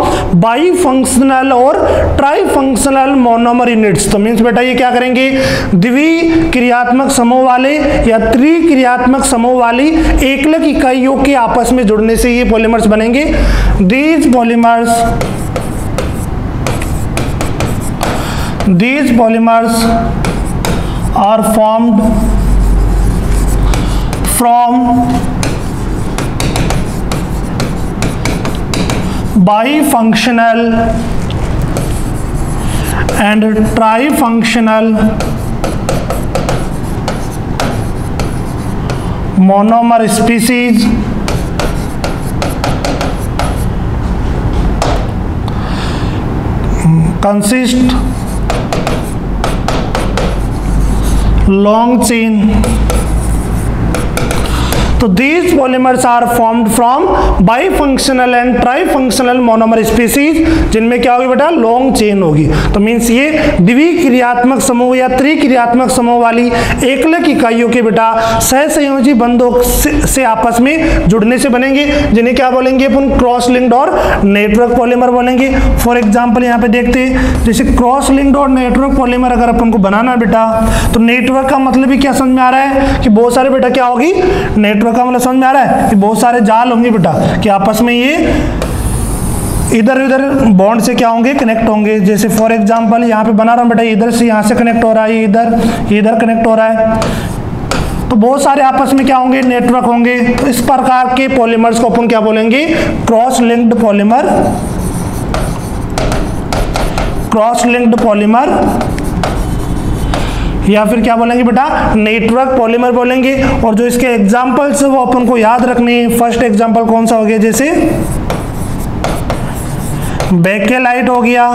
bifunctional और trifunctional monomer units। तो मीन्स बेटा ये क्या करेंगे? द्विक्रियात्मक समूह वाले या त्रिक्रियात्मक समूह वाली एकलक इकाइयों के आपस में जुड़ने से ये पॉलीमर्स बनेंगे। These polymers are formed from bifunctional and trifunctional monomer species consist long chain. तो these polymers are formed from bifunctional and trifunctional monomer species, जिनमें क्या होगी बेटा, लॉन्ग चेन होगी। तो मीन्स ये द्विक्रियात्मक समूह या त्रिक्रियात्मक समूह वाली एकलक इकाइयों के बेटा सहसंयोजी बंधों से आपस में जुड़ने से बनेंगे, जिन्हें क्या बोलेंगे अपन, क्रॉस लिंक्ड और नेटवर्क पॉलीमर बोलेंगे। फॉर एग्जाम्पल यहाँ पे देखते हैं, जैसे क्रॉस लिंक्ड और नेटवर्क पॉलीमर अगर अपन को बनाना बेटा, तो नेटवर्क का मतलब ही क्या समझ में आ रहा है कि बहुत सारे बेटा क्या होगी, नेटवर्क का मतलब समझ में आ रहा है कि बहुत सारे जाल होंगे बेटा, कि आपस में ये इधर उधर बॉन्ड से क्या होंगे, कनेक्ट होंगे। जैसे फॉर एग्जांपल यहाँ पे बना रहा हूँ बेटा, इधर से यहाँ से कनेक्ट हो रहा है, इधर कनेक्ट हो रहा है, तो बहुत सारे आपस में क्या होंगे, नेटवर्क होंगे। तो इस प्रकार के पॉलीमर्स को अपन क्या बोलेंगे, cross linked polymer, cross linked polymer, या फिर क्या बोलेंगे बेटा, नेटवर्क पॉलीमर बोलेंगे। और जो इसके एग्जांपल्स वो अपन को याद रखने। फर्स्ट एग्जांपल कौन सा हो गया, जैसे बेकेलाइट हो गया,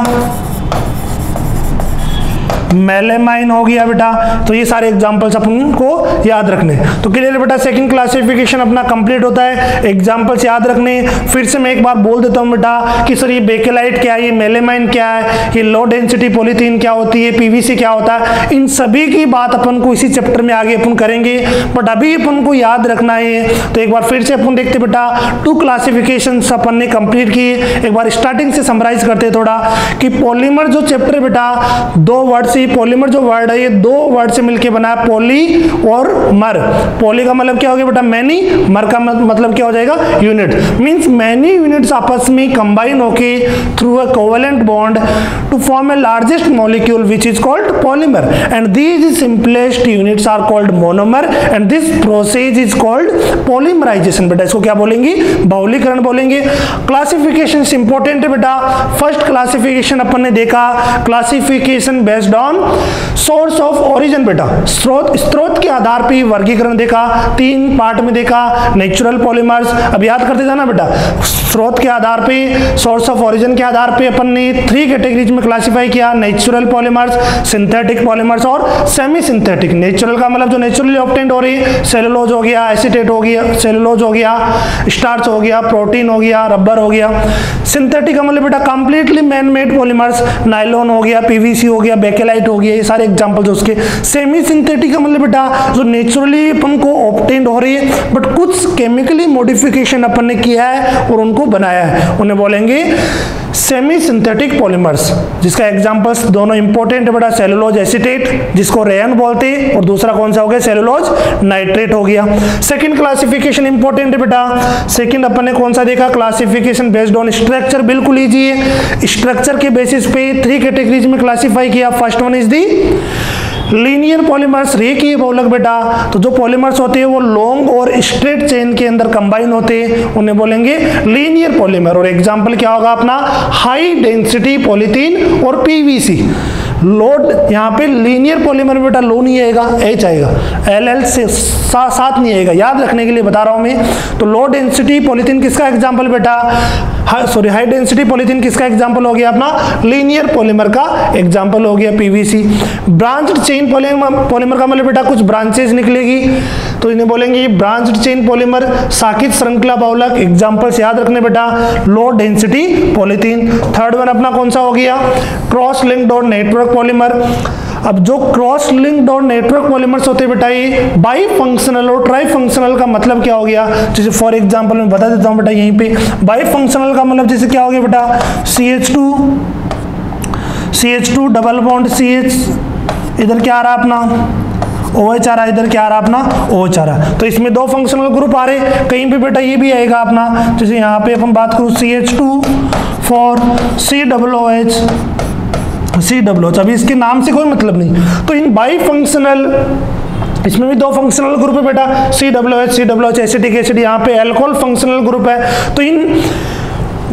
मेलेमाइन हो गया बेटा। तो ये सारे एग्जांपल्स अपन को याद रखने। तो क्लियर बेटा, सेकंड क्लासिफिकेशन अपना कंप्लीट होता है, एग्जांपल्स याद रखने। फिर से मैं एक बार बोल देता हूं बेटा कि सर ये बेकेलाइट क्या है, ये मेलेमाइन क्या है, ये लो डेंसिटी पॉलीथीन क्या होती है, पीवीसी क्या होता है, इन सभी की बात अपन को इसी चैप्टर में आगे अपन करेंगे, बट अभी अपन को याद रखना है। तो एक बार फिर से अपन देखते बेटा, 2 क्लासिफिकेशन अपन ने कंप्लीट किए। एक बार स्टार्टिंग से समराइज करते थोड़ा कि पॉलीमर जो चैप्टर बेटा 2 वर्ड से, पॉलीमर जो वर्ड है ये 2 वर्ड से मिलके बना है, पॉली और मर। पॉली का मतलब क्या हो गया बेटा, मैनी, मर का मतलब क्या हो जाएगा, यूनिट। मींस मैनी यूनिट्स आपस में कंबाइन होके through a covalent bond to form a largest molecule which is called polymer, and these simplest units are called monomer, and this process is called polymerization. बेटा इसको क्या बोलेंगे, बहुलीकरण बोलेंगे। Classification important है बेटा। फर्स्ट क्लासिफिकेशन अपन ने देखा, classification based on source of origin बेटा, स्रोत के आधार पर वर्गीकरण देखा, 3 पार्ट में देखा। नेचुरल पॉलीमर्स, अब याद करते जाना बेटा, स्रोत के आधार पे, सोर्स ऑफ ओरिजिन के आधार पे अपन ने 3 कैटेगरीज में क्लासिफाई किया, नेचुरल पॉलीमर्स, सिंथेटिक पॉलीमर्स और सेमी सिंथेटिक। नेचुरल का मतलब जो नेचुरली ऑब्टेन्ड हो रही है, सेलुलोज हो गया, एसीटेट हो गया, सेलुलोज हो गया, स्टार्च हो गया, प्रोटीन हो गया, रबर हो गया। सिंथेटिक का मतलब बेटा completely man made polymers, nylon हो गया, पीवीसी हो गया, बेकेलाइट हो गया, ये सारे एग्जांपल्स उसके। सेमी सिंथेटिक का मतलब बेटा जो नेचुरली अपन को ऑब्टेन्ड हो रही है बट कुछ केमिकली मॉडिफिकेशन अपन ने किया है और उनको बनाया है, उन्हें बोलेंगे सेमी सिंथेटिक पॉलीमर्स, जिसका एग्जांपल्स दोनों इंपॉर्टेंट है बेटा, सेलुलोज एसीटेट जिसको रेयन बोलते हैं, और दूसरा कौन सा हो गया, सेलुलोज नाइट्रेट हो गया। सेकंड क्लासिफिकेशन इंपॉर्टेंट है बेटा। सेकंड अपन ने कौन सा देखा, क्लासिफिकेशन बेस्ड ऑन स्ट्रक्चर। बिल्कुल इजी है, स्ट्रक्चर के बेसिस पे 3 कैटेगरीज में क्लासिफाई किया। First one is the linear polymers, रेखीय बहुलक बेटा। तो जो पॉलीमर्स होते हैं वो लॉन्ग और स्ट्रेट चेन के अंदर कंबाइन होते हैं, उन्हें बोलेंगे लीनियर पॉलीमर। और एग्जांपल क्या होगा अपना, हाई डेंसिटी पॉलीथीन और पीवीसी। लोड यहाँ पे लीनियर पॉलीमर बेटा लो नहीं आएगा, एच आएगा, एल से साथ नहीं आएगा, याद रखने के लिए बता रहा हूं मैं। तो लो डेंसिटी पॉलीथीन किसका एग्जांपल बेटा, हाई डेंसिटी पॉलीथीन किसका एग्जांपल हो गया अपना, लीनियर पॉलीमर का एग्जांपल हो गया पीवीसी। ब्रांच्ड चेन पॉलीमर का मतलब बेटा कुछ ब्रांचेस निकलेगी, तो इन्हें बोलेंगे ब्रांच्ड चेन पॉलीमर। शाखित श्रृंखला बहुलक, एग्जांपल्स याद रखने बेटा, low density polythene. Third one अपना कौन सा हो गया, क्रॉस लिंक्ड और नेटवर्क पॉलीमर। अब जो क्रॉस लिंक्ड और नेटवर्क पॉलीमर्स होते हैं बेटा ये बाई फंक्शनल और ट्राई फंक्शनल का मतलब क्या हो गया, जैसे फॉर एग्जांपल मैं बता देता हूं बेटा यहीं पे। बाई फंक्शनल का मतलब जैसे क्या हो गया बेटा, CH2 डबल बॉन्ड CH, इधर क्या आ रहा अपना OH आ रहा, इधर क्या आ रहा अपना OH आ रहा। तो इसमें 2 फंक्शनल ग्रुप आ रहे, कहीं पे बेटा ये भी आएगा अपना, जैसे यहाँ पे अपन बात करूँ CH2 फॉर COOH, COOH। अभी इसके नाम से कोई मतलब नहीं। तो इन बाई फंक्शनल, इसमें भी दो फंक्शनल ग्रुप है बेटा, COOH, एसिटिक एसिड, यहाँ पे अल्कोहल फंक्शनल ग्रुप है। तो इन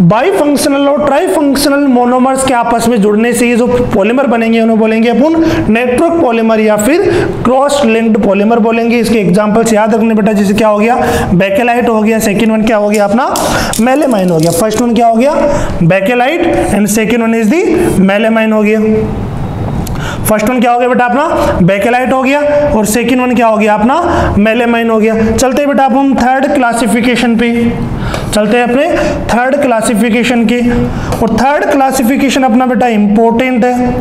बाई फंक्शनल और ट्राई फंक्शनल मोनोमर्स के आपस में जुड़ने से ये जो पॉलीमर बनेंगे उन्हें बोलेंगे अपन नेटवर्क पॉलीमर या फिर क्रॉस लिंक्ड पॉलीमर बोलेंगे। इसके एग्जांपल्स याद रखने बेटा, जैसे क्या हो गया, बेकेलाइट हो गया, सेकंड वन क्या हो गया अपना मेलेमाइन हो गया। फर्स्ट वन क्या हो गया, bakelite, and second one is the melamine हो गया। फर्स्ट वन क्या हो गया बेटा अपना बेकेलाइट हो गया, और सेकंड वन क्या हो गया अपना मेलेमाइन हो गया। चलते हैं बेटा अब हम थर्ड क्लासिफिकेशन पे, चलते हैं अपने थर्ड क्लासिफिकेशन की। और थर्ड क्लासिफिकेशन अपना बेटा इंपॉर्टेंट है।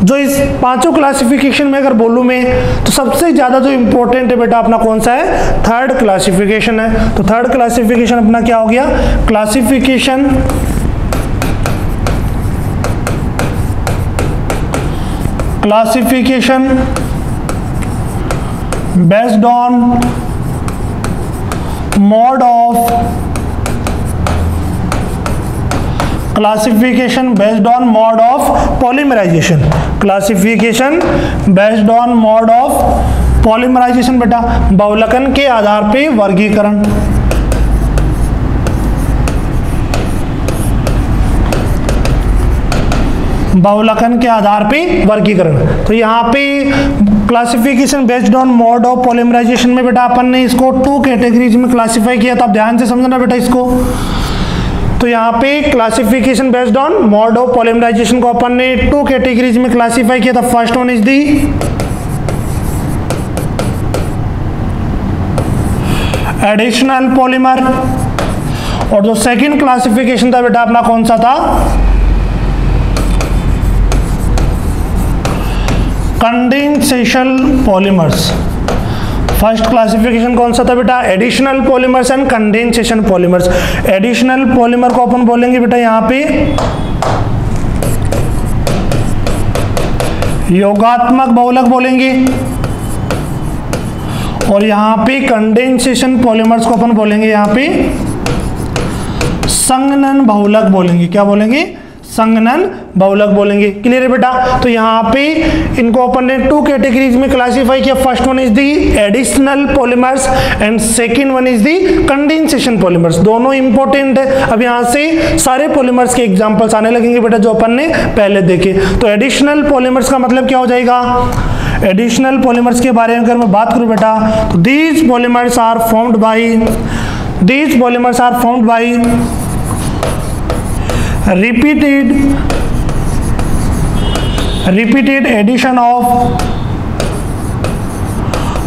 जो इस पांचों क्लासिफिकेशन में अगर बोलूं मैं, तो सबसे ज्यादा जो इंपॉर्टेंट है बेटा अपना कौन सा है, थर्ड क्लासिफिकेशन है। तो थर्ड क्लासिफिकेशन अपना क्या हो गया, classification based on mode of classification based on mode of polymerization, classification based on mode of polymerization बेटा बहुलकन के आधार पे वर्गीकरण। बहुलकन के आधार पे वर्गीकरण। तो यहाँ पे classification based on mode of polymerization में बेटा अपन ने इसको 2 कैटेगरीज में क्लासिफाई किया था। आप ध्यान से समझना बेटा इसको। तो यहाँ पे classification based on mode of polymerization को अपन ने 2 कैटेगरीज में क्लासिफाई किया था। First one is the additional polymer, और जो सेकंड क्लासिफिकेशन था बेटा अपना कौन सा था, कंडेंसेशन पॉलीमर्स। फर्स्ट क्लासिफिकेशन कौन सा था बेटा, additional polymers and condensation polymers. Additional polymer को अपन बोलेंगे बेटा यहाँ पे योगात्मक बहुलक बोलेंगे, और यहाँ पे कंडेंसेशन पॉलीमर्स को अपन बोलेंगे यहाँ पे संघनन बहुलक बोलेंगे। क्या बोलेंगे, संघनन बहुलक बोलेंगे। क्लियर है बेटा। तो यहाँ पे इनको अपन ने 2 कैटेगरीज में क्लासिफाई किया। First one is the additional polymers and second one is the condensation polymers. दोनों इंपॉर्टेंट है। अब यहाँ से सारे पॉलीमर्स के एग्जांपल्स आने लगेंगे बेटा जो अपन ने पहले देखे। तो एडिशनल पॉलीमर्स का मतलब क्या हो जाएगा, एडिशनल पॉलीमर्स के बारे में अगर मैं बात करूं बेटा, तो these polymers are formed by repeated addition of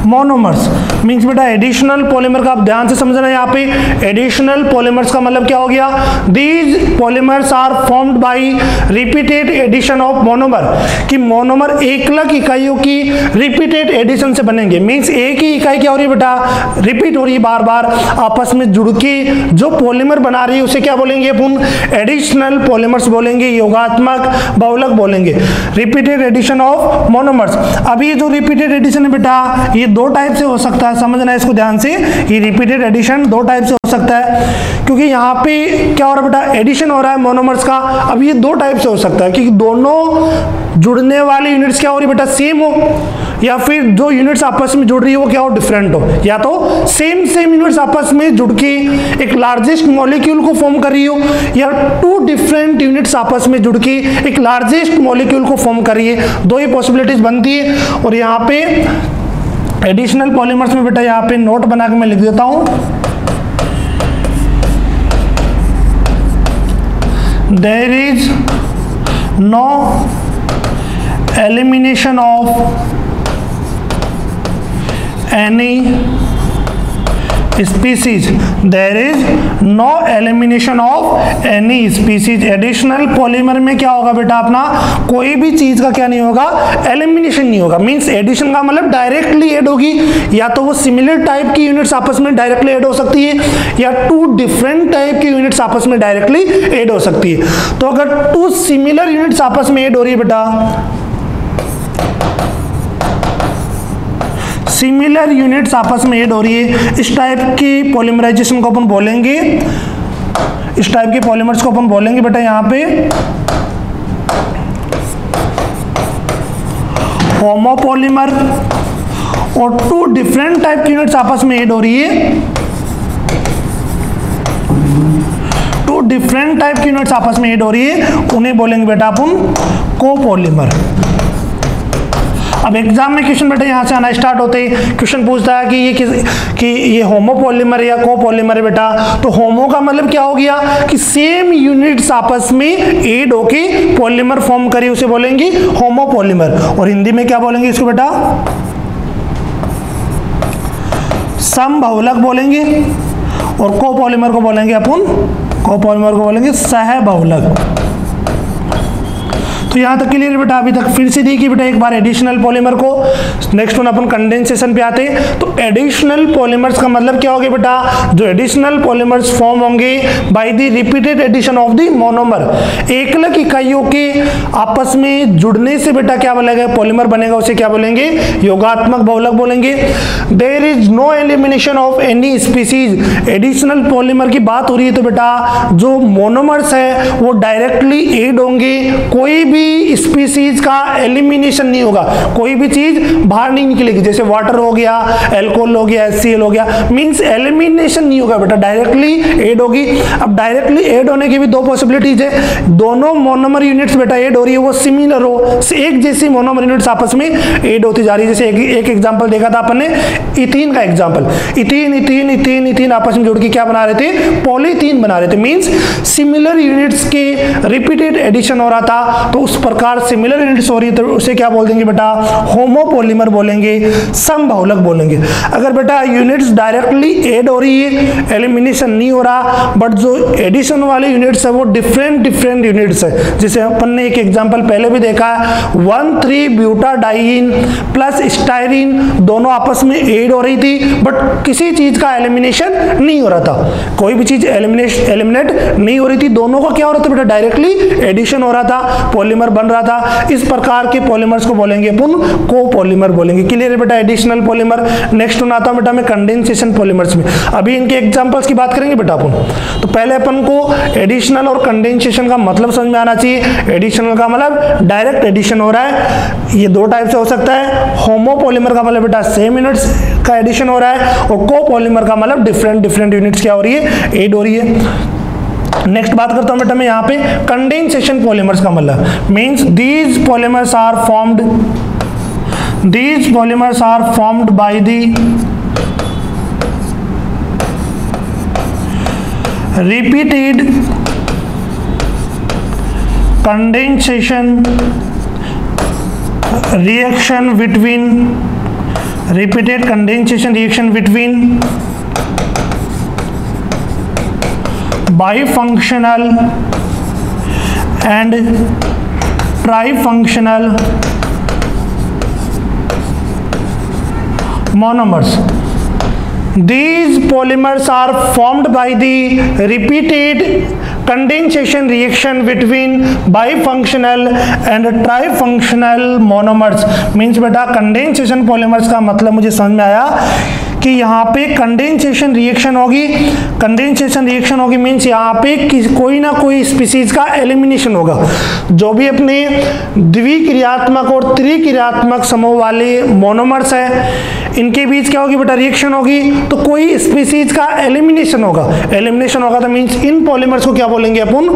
monomers. Means बेटा एडिशनल पॉलीमर का आप ध्यान से समझना, यहाँ पे एडिशनल पॉलीमर्स का मतलब क्या हो गया, these polymers are formed by repeated addition of monomer, कि मोनोमर एकलक इकाइयों की रिपीटेड एडिशन से बनेंगे। मीन्स एक ही इकाई क्या हो रही है बेटा, रिपीट हो रही है, बार बार आपस में जुड़ के जो पॉलीमर बना रही है उसे क्या बोलेंगे अपन, एडिशनल पॉलीमर्स बोलेंगे, योगात्मक बहुलक बोलेंगे, रिपीटेड एडिशन ऑफ मोनोमर्स। अब ये जो रिपीटेड एडिशन है बेटा, ये 2 टाइप से हो सकता है, समझना है इसको ध्यान से। ये रिपीटेड एडिशन 2 टाइप से हो सकता है, क्योंकि यहाँ पे क्या हो रहा है बेटा, एडिशन हो रहा है मोनोमर्स का। अब ये 2 टाइप से हो सकता है, क्योंकि दोनों जुड़ने वाली यूनिट्स क्या हो रही है बेटा, सेम हो, या फिर जो यूनिट्स आपस में जुड़ रही है वो क्या हो, डिफरेंट हो। या तो सेम यूनिट्स आपस में जुड़ के एक लार्जेस्ट मॉलिक्यूल को फॉर्म कर रही हो, या 2 डिफरेंट यूनिट्स आपस में जुड़ के एक लार्जेस्ट मॉलिक्यूल को फॉर्म कर रही है। 2 ही पॉसिबिलिटीज बनती है। और यहाँ पे एडिशनल पॉलीमर्स में बेटा यहाँ पे नोट बना के मैं लिख देता हूं, there is no elimination of any species, there is no elimination of any species. Additional polymer में क्या होगा बेटा अपना, कोई भी चीज का क्या नहीं होगा, एलिमिनेशन नहीं होगा। मींस एडिशन का मतलब डायरेक्टली ऐड होगी, या तो वो सिमिलर टाइप की यूनिट्स आपस में डायरेक्टली ऐड हो सकती है, या 2 डिफरेंट टाइप की यूनिट्स आपस में डायरेक्टली ऐड हो सकती है। तो अगर 2 सिमिलर यूनिट्स आपस में ऐड हो रही है बेटा, सिमिलर यूनिट्स आपस में ऐड हो रही है, इस टाइप की पॉलीमराइजेशन को अपन बोलेंगे, इस टाइप के पॉलीमर्स को अपन बोलेंगे बेटा यहाँ पे होमोपॉलीमर, और टू डिफरेंट टाइप की यूनिट्स आपस में ऐड हो रही है, टू डिफरेंट टाइप की यूनिट्स आपस में ऐड हो रही है, उन्हें बोलेंगे बेटा अपन कोपॉलीमर। अब एग्जाम में क्वेश्चन बेटा यहाँ से आना स्टार्ट होते ही क्वेश्चन पूछता है कि ये होमोपॉलीमर या कोपॉलीमर है बेटा, तो होमो का मतलब क्या हो गया कि सेम यूनिट्स आपस में ऐड होके पॉलीमर फॉर्म करे, उसे बोलेंगे होमोपॉलीमर। और हिंदी में क्या बोलेंगे इसको बेटा, समबहुलक बोलेंगे, और कोपॉलीमर को बोलेंगे अपन, कोपॉलीमर को बोलेंगे सहबहुलक। तो यहाँ तक क्लियर बेटा, अभी तक फिर से देखिए बेटा एक बार एडिशनल पॉलीमर को। नेक्स्ट वन अपन कंडेंसेशन पे आते हैं। तो एडिशनल पॉलीमर्स का मतलब क्या हो गया बेटा, जो एडिशनल पॉलीमर्स फॉर्म होंगे by the repeated addition of the monomer, एकलक इकाइयों के आपस में जुड़ने से बेटा क्या बोलेगा, पॉलीमर बनेगा, उसे क्या बोलेंगे, योगात्मक बहुलक बोलेंगे। There is no elimination of any species, additional polymer की बात हो रही है तो बेटा जो मोनोमर्स है वो डायरेक्टली ऐड होंगे, कोई भी स्पीसीज का एलिमिनेशन नहीं होगा, कोई भी चीज बाहर नहीं निकलेगी, जैसे वाटर हो गया, अल्कोहल हो गया, HCl हो गया, मींस एलिमिनेशन नहीं होगा बेटा, डायरेक्टली ऐड होगी। अब डायरेक्टली ऐड होने की भी दो पॉसिबिलिटीज है, दोनों मोनोमर यूनिट्स बेटा ऐड हो रही है वो सिमिलर हो, एक जैसी मोनोमर यूनिट्स आपस में ऐड होती जा रही है। जैसे एक एग्जांपल देखा था अपन ने इथीन का example, ethene ethene ethene ethene आपस में जुड़ के क्या बना रहे थे, पॉलीथीन बना रहे थे, मींस सिमिलर यूनिट्स के रिपीटेड एडिशन हो रहा था, तो उस प्रकार सिमिलर यूनिट्स हो रही है तो उसे क्या बोल देंगे बेटा, होमोपॉलीमर बोलेंगे, समबहुलक बोलेंगे। अगर बेटा यूनिट्स डायरेक्टली ऐड हो रही है, एलिमिनेशन नहीं हो रहा, बट जो एडिशन वाले यूनिट्स है वो डिफरेंट यूनिट्स है, जैसे अपन ने एक एग्जांपल पहले भी देखा है, 1,3-ब्यूटाडाइईन प्लस स्टायरीन दोनों आपस में ऐड हो रही थी, बट किसी चीज का एलिमिनेशन नहीं हो रहा था, कोई भी चीज एलिमिनेट नहीं हो रही थी, दोनों का क्या हो रहा था बेटा, डायरेक्टली एडिशन हो रहा था, पॉलीमर बन रहा था। इस प्रकार के पॉलीमर्स को बोलेंगे अपन कोपॉलीमर बोलेंगे। क्लियर है बेटा एडिशनल पॉलीमर। नेक्स्ट वन आता है बेटा मैं कंडेंसेशन पॉलीमर्स में, अभी इनके एग्जांपल्स की बात करेंगे बेटा अपन। तो पहले अपन को एडिशनल और कंडेंसेशन का मतलब समझ में आना चाहिए। एडिशनल का मतलब डायरेक्ट एडिशन हो रहा है, ये दो टाइप से हो सकता है। होमोपॉलीमर का मतलब बेटा सेम यूनिट्स का एडिशन हो रहा है, और कोपॉलीमर का मतलब डिफरेंट यूनिट्स क्या हो रही है, ऐड हो रही है। नेक्स्ट बात करता हूं बेटा मैं यहाँ पे कंडेंसेशन पॉलीमर्स का मतलब means these polymers are formed by the repeated condensation reaction between bifunctional and trifunctional monomers. These polymers are formed by the repeated condensation reaction between bifunctional and trifunctional monomers. Means बेटा condensation polymers का मतलब मुझे समझ में आया कि यहाँ पे कंडेंसेशन रिएक्शन होगी मीन्स यहाँ पे कोई ना कोई स्पीसीज का एलिमिनेशन होगा। जो भी अपने द्विक्रियात्मक और त्रिक्रियात्मक समूह वाले मोनोमर्स है इनके बीच क्या होगी बेटा, रिएक्शन होगी, तो कोई स्पीसीज का एलिमिनेशन होगा तो मीन्स इन पॉलीमर्स को क्या बोलेंगे अपन,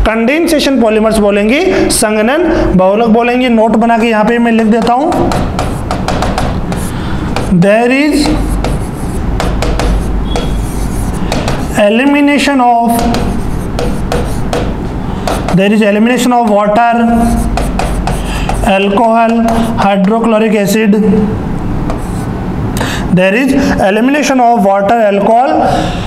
कंडेंसेशन पॉलीमर्स बोलेंगे, संघनन बहुलक बोलेंगे। नोट बना के यहाँ पे मैं लिख देता हूं, there is elimination of water, alcohol, hydrochloric acid. There is elimination of water, alcohol,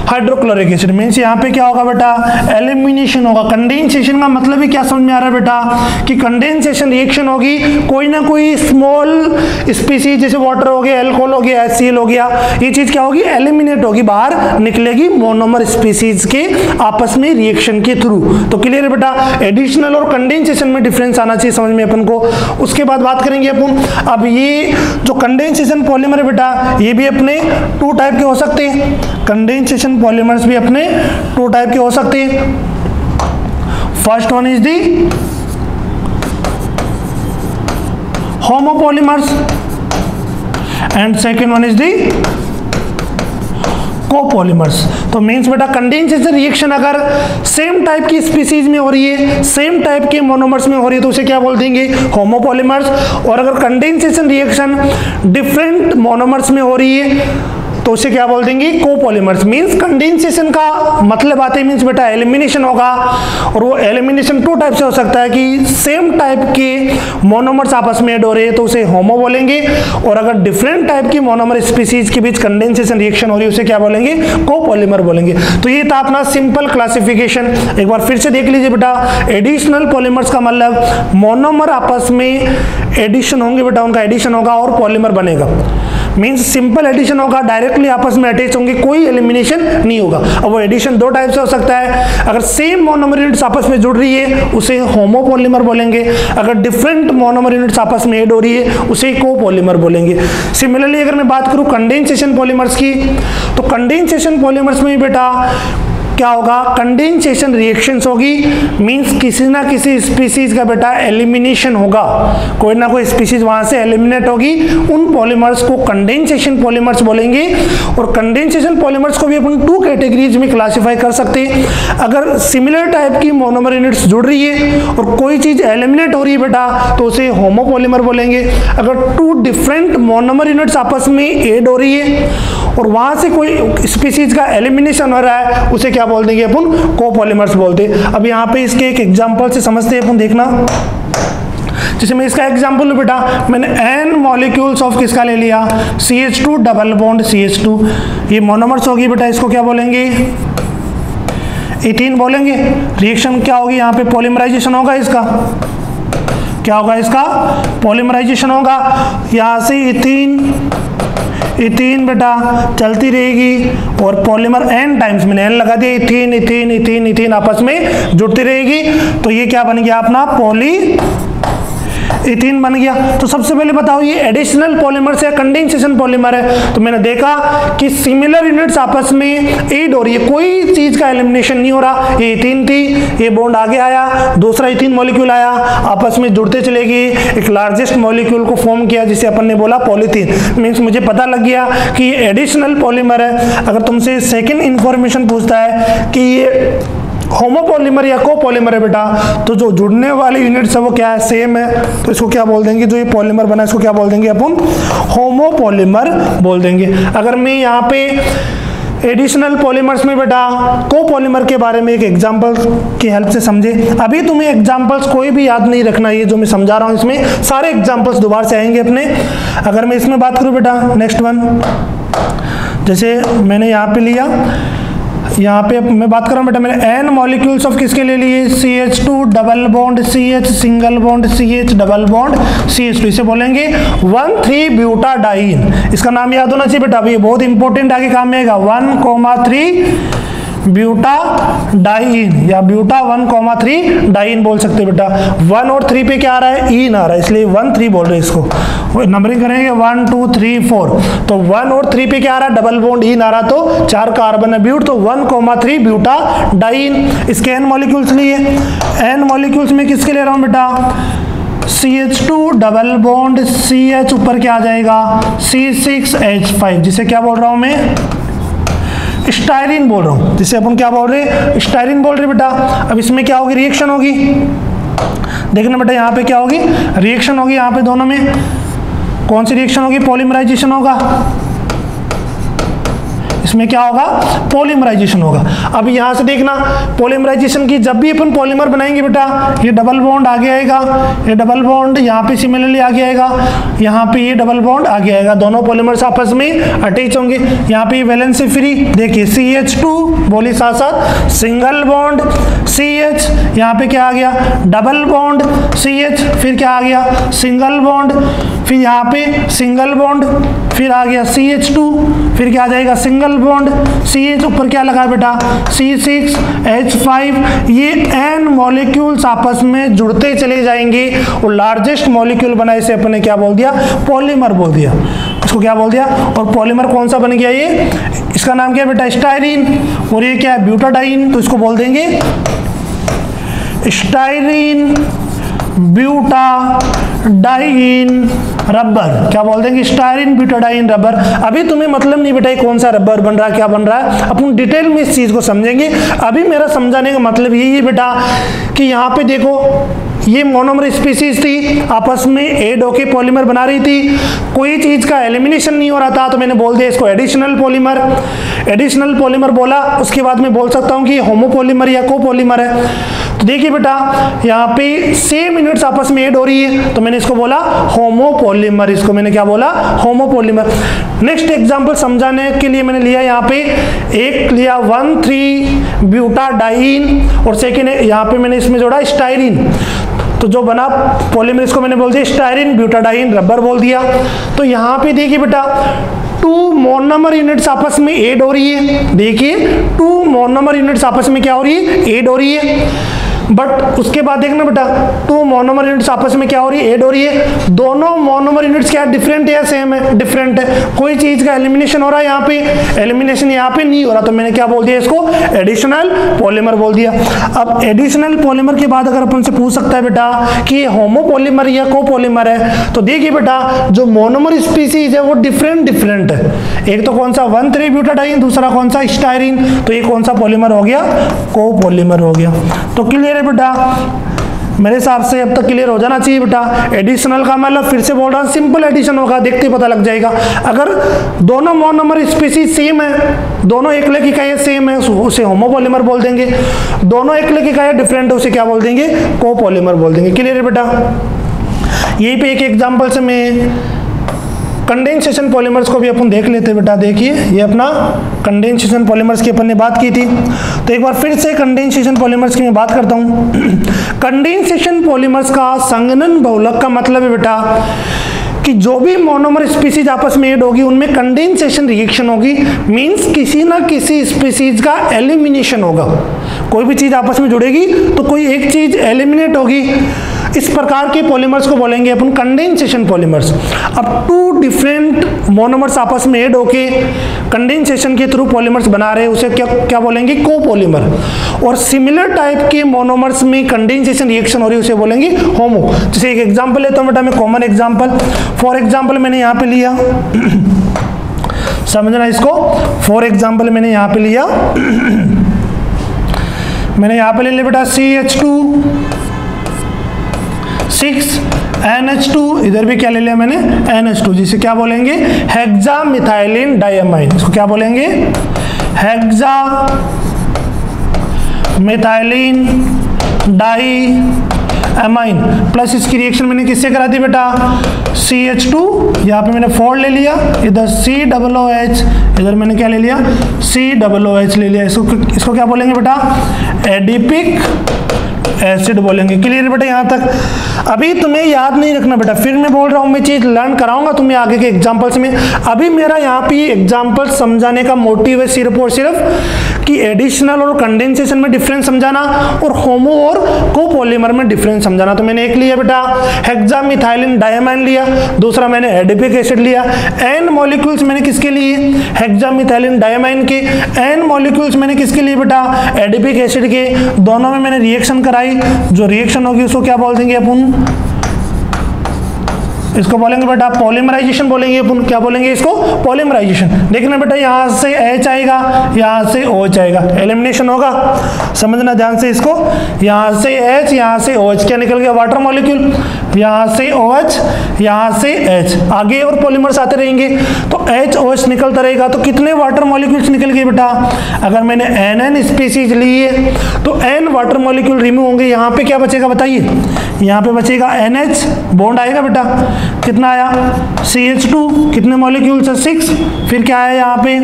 hydrochloric acid. Means यहाँ पे क्या होगा बेटा, एलिमिनेशन होगा। कंडेंसेशन का मतलब ही क्या समझ में आ रहा है बेटा कि कंडेंसेशन रिएक्शन होगी, कोई ना कोई स्मॉल स्पीसीज जैसे वाटर हो गया, अल्कोहल हो गया, HCl हो गया, ये चीज क्या होगी, एलिमिनेट होगी, बाहर निकलेगी मोनोमर स्पीसीज के आपस में रिएक्शन के थ्रू। तो क्लियर है बेटा, एडिशनल और कंडेंसेशन में डिफरेंस आना चाहिए समझ में अपन को। उसके बाद बात करेंगे अपन, अब ये जो कंडेंसेशन पॉलीमर है बेटा ये भी अपने टू टाइप के हो सकते हैं। कंडेंसेशन पॉलीमर्स भी अपने टू टाइप के हो सकते हैं। First one is the homopolymers and second one is the copolymers. तो मीन्स बेटा कंडेंसेशन रिएक्शन अगर सेम टाइप की स्पीसीज में हो रही है, सेम टाइप के मोनोमर्स में हो रही है तो उसे क्या बोल देंगे, होमोपॉलीमर्स। और अगर कंडेंसेशन रिएक्शन डिफरेंट मोनोमर्स में हो रही है तो उसे क्या बोल देंगे, कोपॉलीमर्स। मींस कंडेंसेशन का मतलब आते मींस बेटा एलिमिनेशन होगा, और वो एलिमिनेशन टू टाइप से हो सकता है कि सेम टाइप के मोनोमर्स आपस में ऐड हो रहे हैं तो उसे होमो बोलेंगे, और अगर डिफरेंट टाइप की मोनोमर स्पीसीज के बीच कंडेंसेशन रिएक्शन हो रही है उसे क्या बोलेंगे, कोपॉलीमर बोलेंगे। तो ये था अपना सिंपल क्लासिफिकेशन। एक बार फिर से देख लीजिए बेटा, एडिशनल पॉलीमर्स का मतलब मोनोमर आपस में एडिशन होंगे बेटा, उनका एडिशन होगा और पॉलीमर बनेगा। मींस सिंपल एडिशन होगा, डायरेक्टली आपस में अटैच होंगे, कोई एलिमिनेशन नहीं होगा। अब वो एडिशन दो टाइप से हो सकता है, अगर सेम मोनोमर यूनिट्स आपस में जुड़ रही है उसे होमोपॉलीमर बोलेंगे, अगर डिफरेंट मोनोमर यूनिट्स आपस में ऐड हो रही है उसे कोपॉलीमर बोलेंगे। सिमिलरली अगर मैं बात करूं कंडेंसेशन पॉलीमर्स की, तो कंडेंसेशन पॉलीमर्स में बेटा क्या होगा, कंडेंसेशन रिएक्शंस होगी। मींस किसी ना किसी स्पीसीज का बेटा एलिमिनेशन होगा, कोई ना कोई स्पीसीज वहां से एलिमिनेट होगी, उन पॉलीमर्स को कंडेंसेशन पॉलीमर्स बोलेंगे। और कंडेंसेशन पॉलीमर्स को भी अपन टू कैटेगरीज में क्लासिफाई कर सकते हैं। अगर सिमिलर टाइप की मोनोमर यूनिट्स जुड़ रही है और कोई चीज एलिमिनेट हो रही है बेटा तो उसे होमोपॉलीमर बोलेंगे। अगर टू डिफरेंट मोनोमर यूनिट्स आपस में ऐड हो रही है और वहां से कोई स्पीसीज का एलिमिनेशन हो रहा है उसे क्या बोल देंगे अपन, कोपॉलीमर्स बोलते हैं। अब यहाँ पे इसके एक एग्जांपल से समझते हैं अपन, देखना। जैसे मैं इसका एग्जांपल लूं बेटा, मैंने n मॉलिक्यूल्स ऑफ किसका ले लिया, CH2 डबल बॉन्ड CH2, ये मोनोमर्स होगी बेटा, इसको क्या बोलेंगे, इथीन बोलेंगे। रिएक्शन क्या होगी, यहाँ पे पॉलीमराइजेशन होगा, इसका क्या होगा, इसका पॉलीमराइजेशन होगा। यहाँ से इथीन बेटा चलती रहेगी और पॉलीमर n टाइम्स, मैंने n लगा दिया, इथीन इथीन इथीन इथीन आपस में जुड़ती रहेगी, तो ये क्या बन गया अपना, पॉली इथीन बन गया। तो सबसे पहले बताओ ये एडिशनल पॉलीमर या कंडेंसेशन पॉलीमर है। तो मैंने देखा कि सिमिलर यूनिट्स आपस में ऐड हो रही है, कोई चीज का एलिमिनेशन नहीं हो रहा। ये इथीन थी, ये बॉन्ड आगे आया, दूसरा इथीन मॉलिक्यूल आया, आपस में जुड़ते चलेगी, एक लार्जेस्ट मॉलिक्यूल को फॉर्म किया जिसे अपन ने बोला पॉलीथीन। मीन्स मुझे पता लग गया कि ये एडिशनल पॉलीमर है। अगर तुमसे सेकेंड इंफॉर्मेशन पूछता है कि ये होमोपॉलीमर या कोपॉलीमर है बेटा, तो जो जुड़ने वाले यूनिट्स है वो क्या है, सेम है, तो इसको क्या बोल देंगे, जो ये पॉलीमर बना इसको क्या बोल देंगे अपन, होमोपॉलीमर बोल देंगे। अगर मैं यहाँ पे एडिशनल पॉलीमर्स में बेटा कोपॉलीमर के बारे में एक एग्जांपल की हेल्प से समझे। अभी तुम्हें एग्जांपल्स कोई भी याद नहीं रखना, ये जो मैं समझा रहा हूँ इसमें सारे एग्जांपल्स दोबारा से आएंगे अपने। अगर मैं इसमें बात करूँ बेटा, नेक्स्ट वन, जैसे मैंने यहाँ पे लिया, यहाँ पे मैं बात कर रहा हूँ बेटा, मैंने n मॉलिक्यूल्स ऑफ किसके ले लिए, CH2 double bond CH single bond CH double bond CH2, इसे बोलेंगे 1,3-ब्यूटाडाइन। इसका नाम याद होना चाहिए बेटा, ये बहुत इंपॉर्टेंट आगे काम में आएगा। 1,3 ब्यूटाडाइन या ब्यूटा 1,3 डाइन बोल सकते हैं बेटा। 1 और 3 पे क्या आ रहा है, ईन आ रहा है, इसलिए 1,3 बोल रहे हैं इसको। नंबरिंग करेंगे 1 2 3 4, तो 1 और 3 पे क्या आ रहा है, डबल बॉन्ड ईन आ रहा, तो 4 कार्बन है ब्यूट, तो 1,3 ब्यूटाडाइन। इसके n मॉलिक्यूल्स लिए, n मॉलिक्यूल्स में किसके ले रहा हूं बेटा, CH2 डबल बॉन्ड CH, ऊपर क्या आ जाएगा, C6H5, जिसे क्या बोल रहा हूं मैं, स्टाइरिन बोल रहा हूं, जिसे अपन क्या बोल रहे हैं, स्टाइरिन बोल रहे बेटा। अब इसमें क्या होगी, रिएक्शन होगी, देखना बेटा यहाँ पे क्या होगी, रिएक्शन होगी। यहाँ पे दोनों में कौन सी रिएक्शन होगी, पॉलीमराइजेशन होगा। इसमें क्या होगा, पॉलीमराइजेशन होगा। अब यहाँ से देखना, पॉलीमराइजेशन की जब भी अपन पॉलीमर बनाएंगे बेटा, ये डबल बॉन्ड आगे आएगा, ये डबल बॉन्ड यहाँ पे सिमिलरली आगे आएगा, यहाँ पे ये डबल बॉन्ड आगे आएगा, दोनों पॉलीमर्स आपस में अटैच होंगे। यहाँ पे वैलेंस से फ्री, देखिए CH2 बोली साथ साथ, सिंगल बॉन्ड CH, यहाँ पे क्या आ गया, डबल बॉन्ड CH, फिर क्या आ गया, सिंगल बॉन्ड, फिर यहाँ पे सिंगल बॉन्ड, फिर आ गया CH2, फिर क्या आ जाएगा, सिंगल बॉन्ड CH, ऊपर क्या लगा बेटा, C6H5। ये n मॉलिक्यूल्स आपस में जुड़ते चले जाएंगे और लार्जेस्ट मॉलिक्यूल बना, इसे अपने क्या बोल दिया, पॉलीमर बोल दिया। इसको क्या बोल दिया, और पॉलीमर कौन सा बन गया, ये इसका नाम क्या है बेटा, स्टाइरिन, और ये क्या है, ब्यूटाडाइन, तो इसको बोल देंगे स्टाइरिन ब्यूटाडाइन रबर, क्या बोल देंगे, स्टायरीन ब्यूटाडाइन रबर। अभी तुम्हें मतलब नहीं बेटा कौन सा रबर बन रहा है, क्या बन रहा है, अपन डिटेल में इस चीज को समझेंगे। अभी मेरा समझाने का मतलब यही है बेटा कि यहाँ पे देखो ये मोनोमर स्पीसीज थी, आपस में ऐड होके पॉलीमर बना रही थी, कोई चीज का एलिमिनेशन नहीं हो रहा था, तो मैंने बोल दिया इसको एडिशनल पॉलीमर। एडिशनल पॉलीमर बोला, उसके बाद मैं बोल सकता हूँ कि होमोपॉलीमर या कोपॉलीमर है। तो देखिए बेटा यहाँ पे सेम यूनिट्स आपस में ऐड हो रही है, तो मैंने इसको बोला होमोपॉलीमर, इसको मैंने क्या बोला, होमोपॉलीमर। नेक्स्ट एग्जांपल समझाने के लिए मैंने लिया यहाँ पे एक लिया 1,3-ब्यूटाडाइन और सेकेंड यहाँ पे मैंने इसमें जोड़ा स्टायरीन, तो जो बना पॉलीमर इसको मैंने बोल दिया स्टायरीन ब्यूटाडाइन रबर बोल दिया। तो यहाँ पे देखिए बेटा 2 मोनोमर यूनिट्स आपस में ऐड हो रही है, देखिए 2 मोनोमर यूनिट्स आपस में क्या हो रही है, ऐड हो रही है। बट उसके बाद देखना बेटा 2 मोनोमर यूनिट्स आपस में क्या हो रही है, ऐड हो रही है। दोनों मोनोमर यूनिट्स क्या डिफरेंट है या सेम है, डिफरेंट है। कोई चीज का एलिमिनेशन हो रहा है, यहाँ पे एलिमिनेशन यहाँ पे नहीं हो रहा, तो मैंने क्या बोल दिया इसको एडिशनल पॉलीमर बोल दिया। अब एडिशनल पॉलीमर के बाद अगर अपन से पूछ सकता है बेटा कि ये होमोपॉलीमर या कोपॉलीमर है, तो देखिए बेटा जो मोनोमर स्पीसीज है वो डिफरेंट है। एक तो कौन सा 1,3-ब्यूटाडाइन, दूसरा कौन सा स्टायरीन, तो ये कौन सा पॉलीमर हो गया, कोपॉलीमर हो गया। तो क्लियर है बेटा, मेरे हिसाब से अब तक क्लियर हो जाना चाहिए बेटा। एडिशनल का मतलब फिर से बोल रहा हूँ सिंपल एडिशन होगा, देखते पता लग जाएगा। अगर दोनों मोनोमर स्पीसीज सेम है, दोनों एक लेख इकाई सेम है, उसे होमोपॉलीमर बोल देंगे। दोनों एक लेख इकाई डिफरेंट है, उसे क्या बोल देंगे, कोपॉलीमर बोल देंगे। क्लियर है बेटा। यही पे एक एग्जाम्पल से मैं कंडेंसेशन पॉलीमर्स को भी अपन देख लेते हैं बेटा। देखिए ये अपना कंडेंसेशन पॉलीमर्स की अपन ने बात की थी, तो एक बार फिर से कंडेंसेशन पॉलीमर्स की मैं बात करता हूँ। कंडेंसेशन पॉलीमर्स का संघनन बहुलक का मतलब है बेटा कि जो भी मोनोमर स्पीसीज आपस में ऐड होगी उनमें कंडेंसेशन रिएक्शन होगी, मींस किसी ना किसी स्पीसीज का एलिमिनेशन होगा। कोई भी चीज आपस में जुड़ेगी तो कोई एक चीज एलिमिनेट होगी। इस प्रकार के पॉलीमर्स को बोलेंगे अपन कंडेंसेशन पॉलीमर्स। अब 2 डिफरेंट मोनोमर्स आपस में ऐड होके कंडेंसेशन के थ्रू पॉलीमर्स बना रहे हैं, उसे क्या बोलेंगे, कोपॉलीमर। और सिमिलर टाइप के मोनोमर्स में कंडेंसेशन रिएक्शन हो रही है, उसे बोलेंगे होमो। जैसे एक एग्जांपल लेता हूं बेटा मैं, कॉमन एग्जांपल। फॉर एग्जांपल मैंने यहां पे लिया, समझना इसको, फॉर एग्जांपल मैंने यहां पे लिया, मैंने यहां पे ले लिया बेटा CH2 इधर भी क्या ले लिया मैंने, NH2, जिसे क्या बोलेंगे, हेक्सामिथाइलिन डायमाइन। इसको क्या बोलेंगे, हेक्सामिथाइलिन डायमाइन। प्लस इसकी रिएक्शन मैंने किससे करा दी बेटा, CH2, यहाँ पे मैंने 4 ले लिया, इधर COOH, इधर मैंने क्या ले लिया, COOH ले लिया। इसको क्या बोलेंगे बेटा, एडिपिक एसिड बोलेंगे। क्लियर बेटा यहाँ तक। अभी तुम्हें याद नहीं रखना बेटा, फिर मैं बोल रहा हूँ, मैं चीज लर्न कराऊंगा तुम्हें आगे के एग्जांपल्स में। अभी मेरा यहाँ पे एग्जांपल समझाने का मोटिव है सिर्फ और सिर्फ कि एडिशनल और कंडेंसेशन में डिफरेंस समझाना और होमो और कोपॉलीमर में डिफरेंस समझाना। तो मैंने एक लिया बेटा हेक्सामिथाइलिन डायमाइन लिया, दूसरा मैंने एडिपिक एसिड लिया। एन मॉलिक्यूल्स मैंने किसके लिए, हेक्सामिथाइलिन डायमाइन के। एन मॉलिक्यूल्स मैंने किसके लिए बेटा, एडिपिक एसिड के। दोनों में मैंने रिएक्शन कराई, जो रिएक्शन होगी उसको क्या बोल देंगे अपन, इसको बोलेंगे बेटा पॉलीमराइजेशन बोलेंगे अपन। क्या बोलेंगे इसको, पॉलीमराइजेशन। देखना बेटा यहाँ से H आएगा, यहाँ से OH आएगा, एलिमिनेशन होगा, समझना ध्यान से इसको। यहाँ से H, यहाँ से OH, क्या निकल गया, वाटर मॉलिक्यूल। यहाँ से OH, यहाँ से H, आगे और पॉलीमर्स आते रहेंगे तो HOH निकलता रहेगा। तो कितने वाटर मॉलिक्यूल्स निकल गए बेटा, अगर मैंने NN स्पीसीज ली है तो N वाटर मॉलिक्यूल रिमूव होंगे। यहाँ पे क्या बचेगा बताइए, यहाँ पे बचेगा NH बॉन्ड आएगा बेटा, कितना आया CH2, कितने मॉलिक्यूल्स है 6, फिर क्या आया यहाँ पे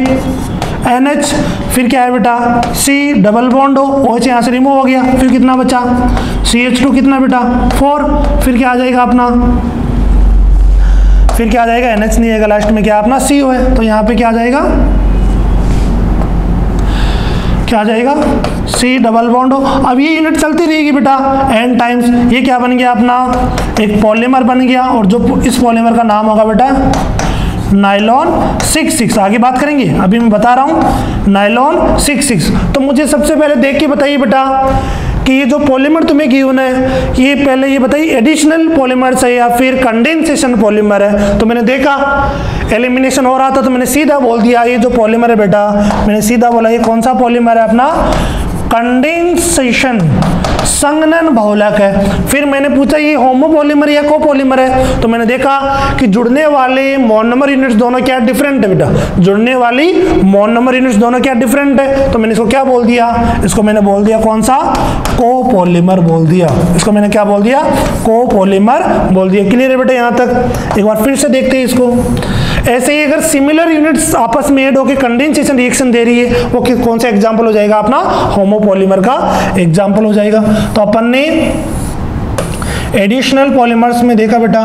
NH, फिर क्या है बेटा C डबल बॉन्ड हो, OH यहाँ से रिमूव हो गया, फिर कितना बचा CH2, कितना बेटा 4, फिर क्या आ जाएगा अपना, फिर क्या आ जाएगा NH नहीं आएगा, लास्ट में क्या अपना CO है। तो यहाँ पे क्या आ जाएगा, क्या आ जाएगा C डबल बॉन्ड हो। अब ये यूनिट चलती रहेगी बेटा n टाइम्स। ये क्या बन गया अपना, एक पॉलीमर बन गया, और जो इस पॉलीमर का नाम होगा बेटा नाइलॉन 66। आगे बात करेंगे, अभी मैं बता रहा हूँ नाइलॉन 66। तो मुझे सबसे पहले देख के बताइए बेटा कि ये जो पॉलीमर तुम्हें गिवन है ये पहले ये बताइए एडिशनल पॉलीमर्स है या फिर कंडेंसेशन पॉलीमर है। तो मैंने देखा एलिमिनेशन हो रहा था तो मैंने सीधा बोल दिया ये जो पॉलीमर है बेटा, मैंने सीधा बोला ये कौन सा पॉलीमर है अपना कंडेंसेशन, संघनन बहुलक है। फिर मैंने पूछा ये होमोपॉलीमर या कोपॉलीमर है, तो मैंने देखा कि जुड़ने वाले मोनोमर यूनिट्स दोनों क्या डिफरेंट है बेटा, जुड़ने वाली मोनोमर यूनिट्स दोनों क्या डिफरेंट है। तो मैंने इसको क्या बोल दिया, इसको मैंने बोल दिया कौन सा, कोपॉलीमर बोल दिया। इसको मैंने क्या बोल दिया, कोपॉलीमर बोल दिया। क्लियर है बेटा यहाँ तक। एक बार फिर से देखते हैं इसको। ऐसे ही अगर सिमिलर यूनिट्स आपस में ऐड होकर कंडेंसेशन रिएक्शन दे रही है वो कौन सा एग्जांपल हो जाएगा, अपना होमोपॉलीमर का एग्जांपल हो जाएगा। तो अपन ने एडिशनल पॉलीमर्स में देखा बेटा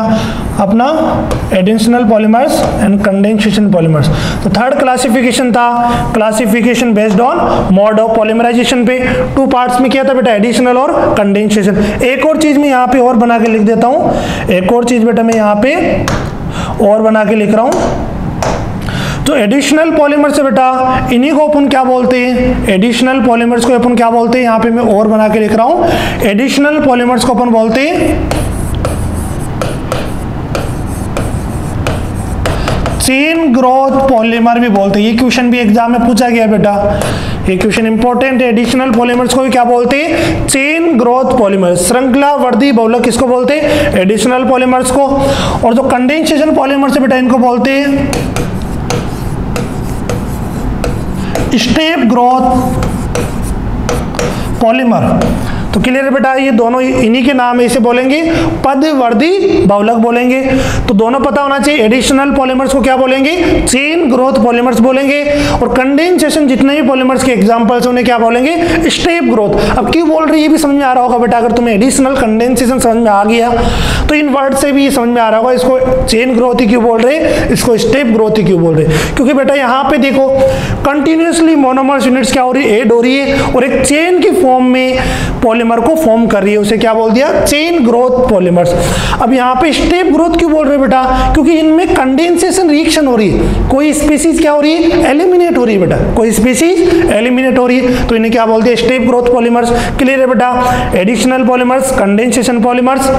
अपना additional polymers and condensation polymers. तो थर्ड क्लासिफिकेशन था classification based on mode of polymerization पे। 2 पार्ट्स में किया था बेटा, एडिशनल और कंडेंसेशन। एक और चीज मैं यहाँ पे और बना के लिख देता हूँ, एक और चीज बेटा मैं यहाँ पे और बना के लिख रहा हूं। तो एडिशनल पॉलीमर से बेटा इन्हीं को अपन क्या बोलते हैं, एडिशनल पॉलीमर्स को अपन क्या बोलते हैं, यहां पे मैं और बना के लिख रहा हूं। एडिशनल पॉलीमर्स को अपन बोलते हैं चेन ग्रोथ पॉलीमर भी बोलते हैं। ये क्वेश्चन भी एग्जाम में पूछा गया बेटा, ये क्वेश्चन इंपॉर्टेंट है। एडिशनल पॉलीमर्स को भी क्या बोलते हैं, चेन ग्रोथ पॉलीमर, श्रृंखला वर्धी बहुलक किसको बोलते हैं, एडिशनल पॉलीमर्स को। और जो कंडेंसेशन पॉलीमर से बेटा इनको बोलते हैं स्टेप ग्रोथ पॉलीमर। तो क्लियर है बेटा, ये दोनों इन्हीं के नाम है, इसे बोलेंगे पदवर्धी बहुलक बोलेंगे। तो दोनों पता होना चाहिए, एडिशनल पॉलीमर्स को क्या बोलेंगे, चेन ग्रोथ पॉलीमर्स बोलेंगे, और कंडेंसेशन जितने भी पॉलीमर्स के एग्जांपल्स हैं उन्हें क्या बोलेंगे, स्टेप ग्रोथ। अब क्यों बोल रही है ये भी समझ में आ रहा होगा बेटा, अगर तुम्हें एडिशनल कंडेंसेशन समझ में आ गया तो इन वर्ड से भी समझ में आ रहा होगा इसको चेन ग्रोथ ही क्यों बोल रहे, इसको स्टेप ग्रोथ ही क्यों बोल रहे। क्योंकि बेटा यहाँ पे देखो कंटिन्यूसली मोनोमर्स यूनिट्स क्या हो रही है, ऐड हो रही है, और एक चेन की फॉर्म में पॉलीमर को फॉर्म कर रही है, उसे क्या बोल दिया, चेन ग्रोथ पॉलीमर्स। अब यहाँ पे स्टेप ग्रोथ क्यों बोल रहे बेटा, क्योंकि इनमें कंडेंसेशन रिएक्शन हो रही है, कोई स्पीसीज क्या हो रही है, एलिमिनेट हो रही है बेटा, कोई स्पीसीज एलिमिनेट हो रही है, तो इन्हें क्या बोलते हैं, स्टेप ग्रोथ पॉलीमर्स। क्लियर है बेटा। Additional polymers, condensation polymers.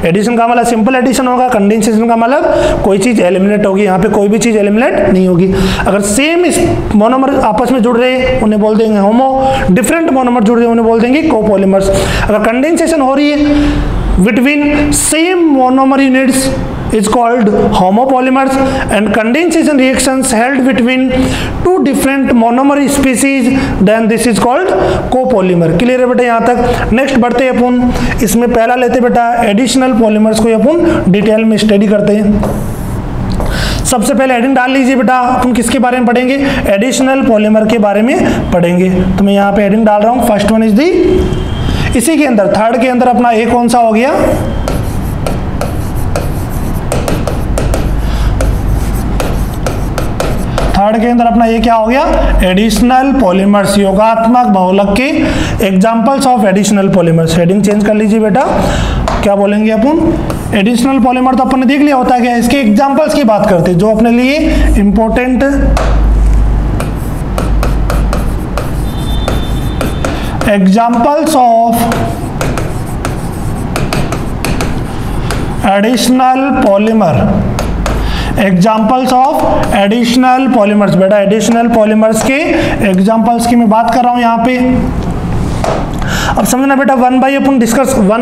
Addition का मतलब सिंपल एडिशन होगा, कंडेंसेशन का मतलब कोई चीज एलिमिनेट होगी, यहाँ पे कोई भी चीज एलिमिनेट नहीं होगी। अगर सेम मोनोमर आपस में जुड़ रहे हैं उन्हें बोल देंगे होमो, डिफरेंट मोनोमर जुड़ रहे हैं उन्हें बोल देंगे कोपॉलीमर्स। अगर कंडेंसेशन हो रही है between same monomer units is called homopolymers, and condensation reactions held between 2 different monomer species, then this is called copolymer। Clear है बेटा यहाँ तक। नेक्स्ट बढ़ते हैं अपन, इसमें पहला लेते बेटा एडिशनल पॉलीमर्स को अपन डिटेल में स्टडी करते हैं। सबसे पहले हेडिंग डाल लीजिए बेटा, अपन किसके बारे में पढ़ेंगे, एडिशनल पॉलीमर के बारे में पढ़ेंगे। तो मैं यहाँ पे हेडिंग डाल रहा हूँ, फर्स्ट वन इज दी, इसी के अंदर थर्ड के अंदर अपना ए कौन सा हो गया, थर्ड के अंदर अपना ये क्या हो गया, एडिशनल पॉलीमर्स, योगात्मक बहुलक के examples of additional polymers. Heading change कर लीजिए बेटा, क्या बोलेंगे अपन, एडिशनल पॉलीमर तो अपन ने देख लिया होता है क्या, इसके एग्जांपल्स की बात करते हैं जो अपने लिए important examples of additional polymer, examples of additional polymers. बेटा एडिशनल पॉलीमर्स के एग्जाम्पल्स की मैं बात कर रहा हूं यहां पे। अब समझना बेटा, one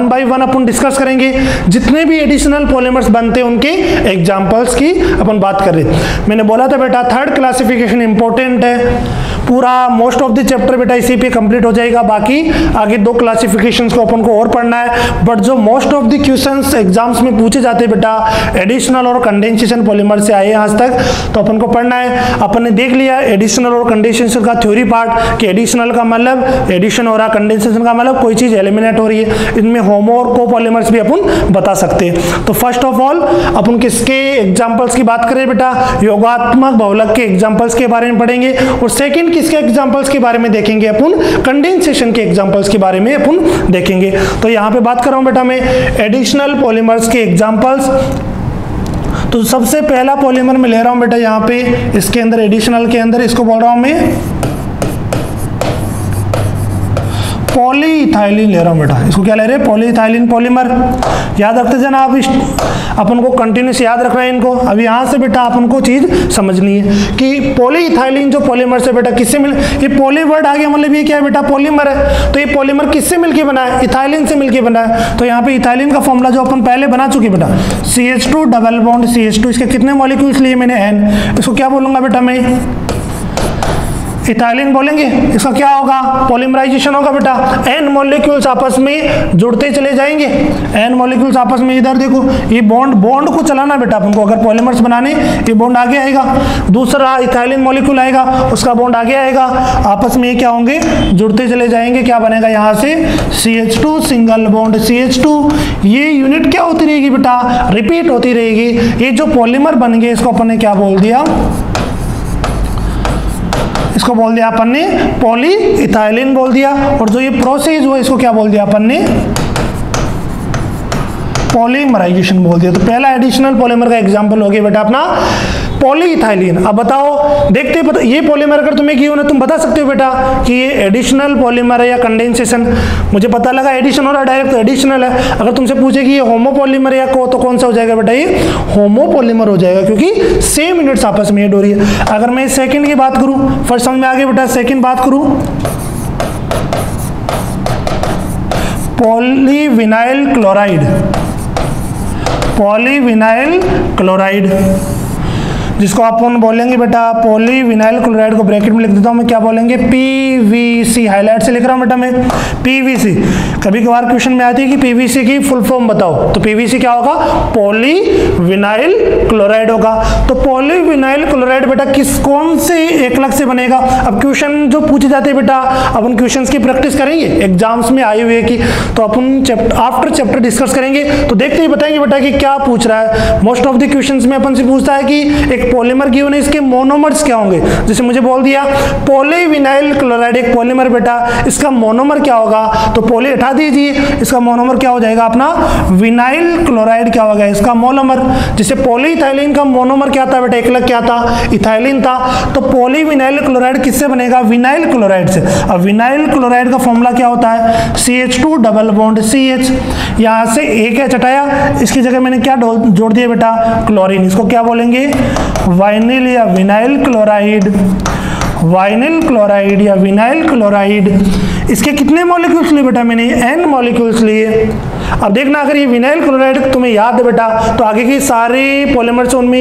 by one upon discuss करेंगे, जितने भी एडिशनल पॉलीमर्स बनते हैं उनके एग्जाम्पल्स की अपन बात कर रहे हैं। मैंने बोला था बेटा थर्ड क्लासिफिकेशन इंपॉर्टेंट है, पूरा मोस्ट ऑफ द चैप्टर बेटा इसी पे कंप्लीट हो जाएगा, बाकी आगे 2 क्लासिफिकेशंस को अपन को और पढ़ना है। बट जो most of the questions exams में पूछे जाते हैं बेटा एडिशनल और कंडेंसेशन पॉलीमर से आए आज तक, तो अपन को पढ़ना है। अपन ने देख लिया एडिशनल और कंडेंसेशन का थ्योरी पार्ट, कि एडिशनल का मतलब एडिशन हो रहा, कंडेंसेशन का मतलब कोई चीज एलिमिनेट हो रही है। इनमें होमो और कोपॉलीमर्स भी अपन बता सकते हैं। तो फर्स्ट ऑफ ऑल अपन किसके एग्जाम्पल्स की बात करें बेटा, योगात्मक बहुलक के एग्जाम्पल्स के बारे में पढ़ेंगे, और सेकंड किसके एग्जांपल्स के बारे में देखेंगे अपन, कंडेंसेशन के एग्जांपल्स के बारे में अपन देखेंगे। तो यहां पे बात कर रहा हूं बेटा मैं एडिशनल पॉलीमर्स के एग्जांपल्स। तो सबसे पहला पॉलीमर मैं ले रहा हूं बेटा यहां पे, इसके अंदर एडिशनल के अंदर इसको बोल रहा हूं मैं पॉलीइथाइलिन ले रहा हूँ बेटा, इसको क्या ले रहे हैं, पॉलीइथाइलिन पॉलीमर। याद रखते जाना आप, अपन को कंटिन्यूस याद रखना है इनको। अब यहाँ से बेटा अपन को चीज समझनी है कि पॉलीइथाइलिन जो पॉलीमर से बेटा किससे मिल, ये पॉली वर्ड आ गया, मतलब ये क्या है बेटा, पॉलीमर है। तो ये पॉलीमर किससे मिलके बना है, इथाइलिन से मिलके बना है। तो यहाँ पे इथाइलिन का फॉर्मूला जो अपन पहले बना चुके बेटा, CH2 डबल बॉन्ड CH2, इसके कितने मॉलिक्यूल्स लिए मैंने, N। इसको क्या बोलूंगा बेटा मैं, इथाइलिन बोलेंगे। इसका क्या होगा, पॉलीमराइजेशन होगा बेटा, N मॉलिक्यूल्स आपस में जुड़ते चले जाएंगे। N मॉलिक्यूल्स आपस में, इधर देखो ये बॉन्ड को चलाना बेटा अपन को, अगर पॉलीमर्स बनाने ये बॉन्ड आगे आएगा, दूसरा इथाइलिन मॉलिक्यूल आएगा, उसका बॉन्ड आगे आएगा, आपस में ये क्या होंगे, जुड़ते चले जाएंगे। क्या बनेगा यहाँ से, CH2 सिंगल बॉन्ड CH2। ये यूनिट क्या होती रहेगी बेटा, रिपीट होती रहेगी। ये जो पॉलीमर बन गए इसको अपन ने क्या बोल दिया, इसको बोल दिया अपन ने पॉलीइथाइलिन बोल दिया। और जो ये प्रोसेस हुआ इसको क्या बोल दिया अपन ने, पॉलीमराइजेशन बोल दिया। तो पहला एडिशनल पॉलीमर का एग्जांपल हो गया बेटा अपना पॉलीइथाइलिन। अब बताओ, देखते पता, ये पॉलीमर अगर तुम्हें की हो ना, तुम बता सकते हो बेटा कि ये एडिशनल पॉलीमर है या कंडेंसेशन। मुझे पता लगा एडिशन हो रहा है डायरेक्ट, तो एडिशनल है। अगर तुमसे पूछे कि ये होमोपॉलीमर या तो कौन सा हो जाएगा बेटा, ये होमोपॉलीमर हो जाएगा, क्योंकि सेम यूनिट्स आपस में ऐड हो रही है। अगर मैं सेकंड की बात करूं, फर्स्ट समझ में आ गया बेटा, सेकंड बात करूं, पॉलीविनाइल क्लोराइड, पॉलीविनाइल क्लोराइड जिसको अपन बोलेंगे बेटा, पॉलीविनाइल क्लोराइड को ब्रैकेट में लिख देता हूं मैं, क्या बोलेंगे, PVC, हाईलाइट से लिख रहा हूं बेटा मैं, PVC। कभी कभार क्वेश्चन में आती है कि PVC की फुल फॉर्म बताओ, तो PVC क्या होगा, पॉलीविनाइल क्लोराइड होगा। तो पॉलीविनाइल क्लोराइड बेटा कौन से एकलक से बनेगा। अब क्वेश्चन जो पूछे जाते हैं बेटा, अपन क्वेश्चंस की प्रैक्टिस करेंगे एग्जाम्स में आए हुए की, तो अपन आफ्टर चैप्टर डिस्कस करेंगे, तो देखते ही बताएंगे बेटा कि क्या पूछ रहा है। मोस्ट ऑफ द क्वेश्चंस में अपन से पूछता है कि एक पॉलीमर गिवन है, इसके मोनोमर्स क्या होंगे। जैसे मुझे बोल दिया पॉलीविनाइल क्लोराइड एक पॉलीमर बेटा, इसका मोनोमर क्या होगा, तो पॉली हटा दीजिए, इसका मोनोमर क्या हो जाएगा अपना विनाइल क्लोराइड क्या होगा इसका मोनोमर। जैसे पॉलीइथाइलिन का मोनोमर क्या था बेटा, एकलक क्या था, इथाइलिन था। तो पॉलीविनाइल क्लोराइड किससे बनेगा, विनाइल क्लोराइड से। अब विनाइल क्लोराइड का फॉर्मूला क्या होता है, CH2 डबल बॉन्ड CH। यहां से एक है चटाया, इसकी जगह मैंने क्या जोड़ दिया बेटा, क्लोरीन। इसको क्या बोलेंगे, वाइनिल या विनाइल क्लोराइड, वाइनिल क्लोराइड या विनाइल क्लोराइड। इसके कितने मॉलिक्यूल्स लिए बेटा, मैंने N मॉलिक्यूल्स लिए। अब देखना, अगर ये विनाइल क्लोराइड तुम्हें याद है बेटा, तो आगे की सारे पॉलीमर्स उनमें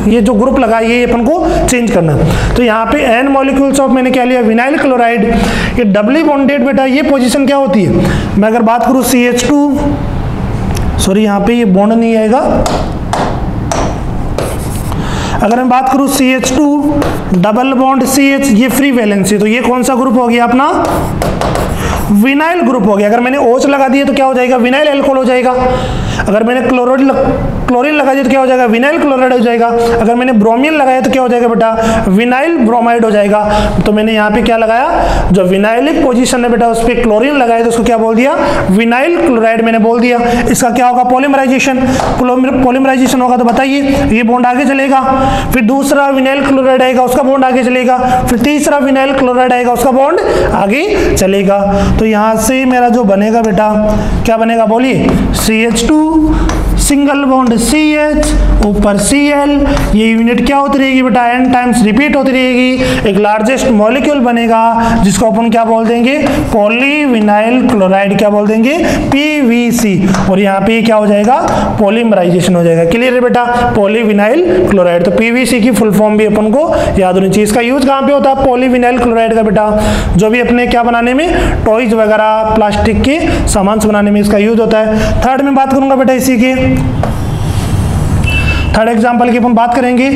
ये जो ग्रुप लगा ये अपन को चेंज करना। तो यहाँ पे N मॉलिक्यूल्स ऑफ मैंने क्या लिया, विनाइल क्लोराइड। ये डबली बॉन्डेड बेटा, ये पोजीशन क्या होती है, मैं अगर बात करूँ CH2, सॉरी यहाँ पे ये बॉन्ड नहीं आएगा, अगर मैं बात करूं CH2 डबल बॉन्ड CH, ये फ्री वैलेंसी, तो ये कौन सा ग्रुप हो गया अपना, विनाइल ग्रुप हो गया। अगर मैंने OH लगा दिया तो क्या हो जाएगा, विनाइल अल्कोहल हो जाएगा। अगर मैंने क्लोरीन लगा दिया तो क्या हो जाएगा, विनाइल क्लोराइड हो जाएगा। अगर मैंने ब्रोमीन लगाया तो क्या हो जाएगा बेटा, विनाइल ब्रोमाइड हो जाएगा। तो मैंने यहाँ पे क्या लगाया, जो विनाइलिक पोजीशन है बेटा उस पर क्लोरीन लगाया, तो उसको क्या बोल दिया, विनाइल क्लोराइड मैंने बोल दिया। इसका क्या होगा, पॉलीमराइजेशन। पॉलीमराइजेशन होगा तो बताइए, ये बॉन्ड आगे चलेगा, फिर दूसरा विनाइल क्लोराइड आएगा, उसका बॉन्ड आगे चलेगा, फिर तीसरा विनाइल क्लोराइड आएगा, उसका बॉन्ड आगे चलेगा। तो यहाँ से मेरा जो बनेगा बेटा, क्या बनेगा बोलिए, CH2 सिंगल बॉन्ड CH ऊपर Cl। ये यूनिट क्या होती रहेगी बेटा, N टाइम्स रिपीट होती रहेगी। एक लार्जेस्ट मॉलिक्यूल बनेगा जिसको अपन क्या बोल देंगे, पॉलीविनाइल क्लोराइड क्या बोल देंगे, PVC। और यहाँ पे क्या हो जाएगा, पॉलीमराइजेशन हो जाएगा। क्लियर है बेटा, पॉलीविनाइल क्लोराइड। तो PVC की फुल फॉर्म भी अपन को याद होनी चाहिए। इसका यूज कहाँ पे होता है, पॉलीविनाइल क्लोराइड का बेटा, जो भी अपने क्या बनाने में, टॉयज वगैरह प्लास्टिक के सामान बनाने में इसका यूज होता है। थर्ड में बात करूंगा बेटा इसी की, थर्ड एग्जांपल की अपन बात करेंगे।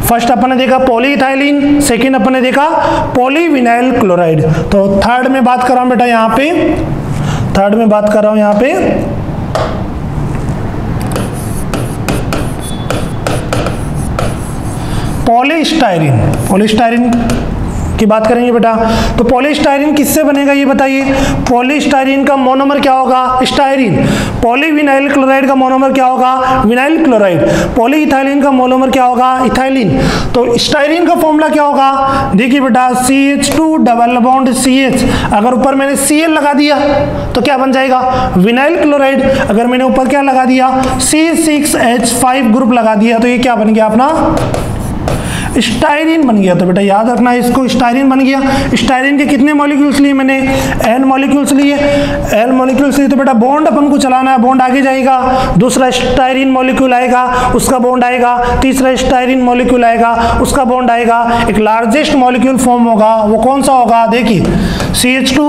फर्स्ट अपन ने देखा पॉलीइथाइलिन, सेकंड अपन ने देखा पॉलीविनाइल क्लोराइड। तो थर्ड में बात कर रहा हूं बेटा, यहां पे थर्ड में बात कर रहा हूं यहां पे पॉलीस्टाइरिन। पॉलीस्टाइरिन की बात करेंगे बेटा। तो पॉलीस्टायरीन किससे बनेगा ये बताइए। पॉलीस्टायरीन का मोनोमर क्या होगा, स्टायरीन। पॉलीविनाइल क्लोराइड का मोनोमर क्या होगा, विनाइल क्लोराइड। पॉलीइथाइलिन का मोनोमर क्या होगा, इथाइलिन। तो स्टायरीन का फॉर्मूला क्या होगा, देखिए बेटा CH2 डबल बॉन्ड CH, अगर ऊपर मैंने Cl लगा दिया तो क्या बन जाएगा, विनाइल क्लोराइड। अगर मैंने ऊपर क्या लगा दिया, C6H5 ग्रुप लगा दिया तो ये क्या बन गया अपना, स्टायरीन बन गया। तो बेटा याद रखना इसको, स्टायरीन बन गया। स्टायरीन के कितने मॉलिक्यूल्स लिए मैंने, n मॉलिक्यूल्स लिए। n मॉलिक्यूल्स लिए तो बेटा बॉन्ड अपन को चलाना है, बॉन्ड आगे जाएगा, दूसरा स्टायरीन मॉलिक्यूल आएगा, उसका बॉन्ड आएगा, तीसरा स्टायरीन मॉलिक्यूल आएगा, उसका बॉन्ड आएगा, एक लार्जेस्ट मॉलिक्यूल फॉर्म होगा, वो कौन सा होगा, देखिए CH2,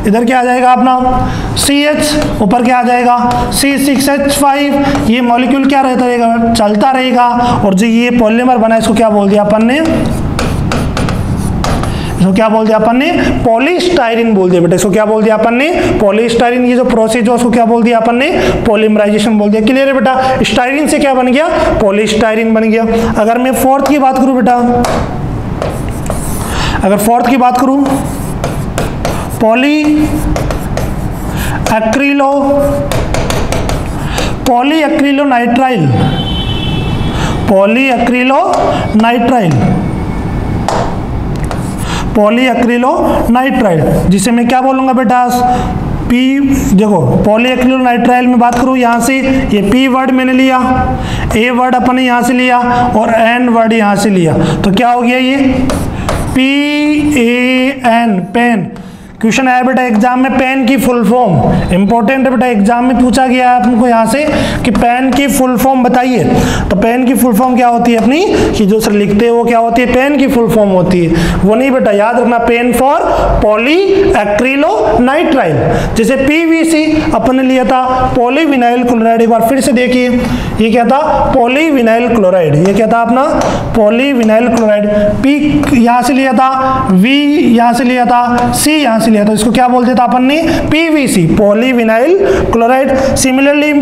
इधर क्या आ जाएगा अपना CH, ऊपर क्या आ जाएगा C6H5। ये मॉलिक्यूल क्या रहता रहेगा, चलता रहेगा। और जो ये पॉलीमर बना इसको क्या बोल दिया अपन ने, इसको क्या बोल दिया अपन ने, पॉलीस्टायरीन बोल दिया बेटा। इसको क्या बोल दिया अपन ने, पॉलीस्टायरीन। ये जो प्रोसेस है उसको क्या बोल दिया अपन ने, पॉलीमराइजेशन बोल दिया। क्लियर है बेटा, स्टायरीन से क्या बन गया, पॉलीस्टायरीन बन गया। अगर मैं फोर्थ की बात करूं बेटा, अगर फोर्थ की बात करूं, पॉलीएक्रिलोनाइट्राइल, पॉलीएक्रिलोनाइट्राइल, जिसे मैं क्या बोलूंगा बेटा, पी, देखो पॉलीएक्रिलोनाइट्राइल में बात करूं, यहां से ये पी वर्ड मैंने लिया, ए वर्ड अपन ने यहां से लिया और एन वर्ड यहां से लिया, तो क्या हो गया ये PAN, पेन। क्वेश्चन आया बेटा एग्जाम में, पेन की फुल फॉर्म इंपॉर्टेंट है बेटा, एग्जाम में पूछा गया है आपको यहाँ से कि पेन की फुल फॉर्म बताइए। तो पेन की फुल फॉर्म क्या होती है अपनी, कि जो सर लिखते हैं वो क्या होती है, पेन की फुल फॉर्म होती है, वो नहीं बेटा, याद रखना, पेन फॉर पॉलीएक्रिलोनाइट्राइल। जैसे PVC अपन ने लिया था पॉलीविनाइल क्लोराइड, एक बार फिर से देखिए, ये क्या था, पॉलीविनाइल क्लोराइड, ये क्या था अपना, पॉलीविनाइल क्लोराइड। P यहाँ से लिया था, V यहाँ से लिया था, C यहाँ से लिया, तो इसको क्या बोलते थे अपन ने, PVC, पॉलीविनाइल क्लोराइड। सिमिलरली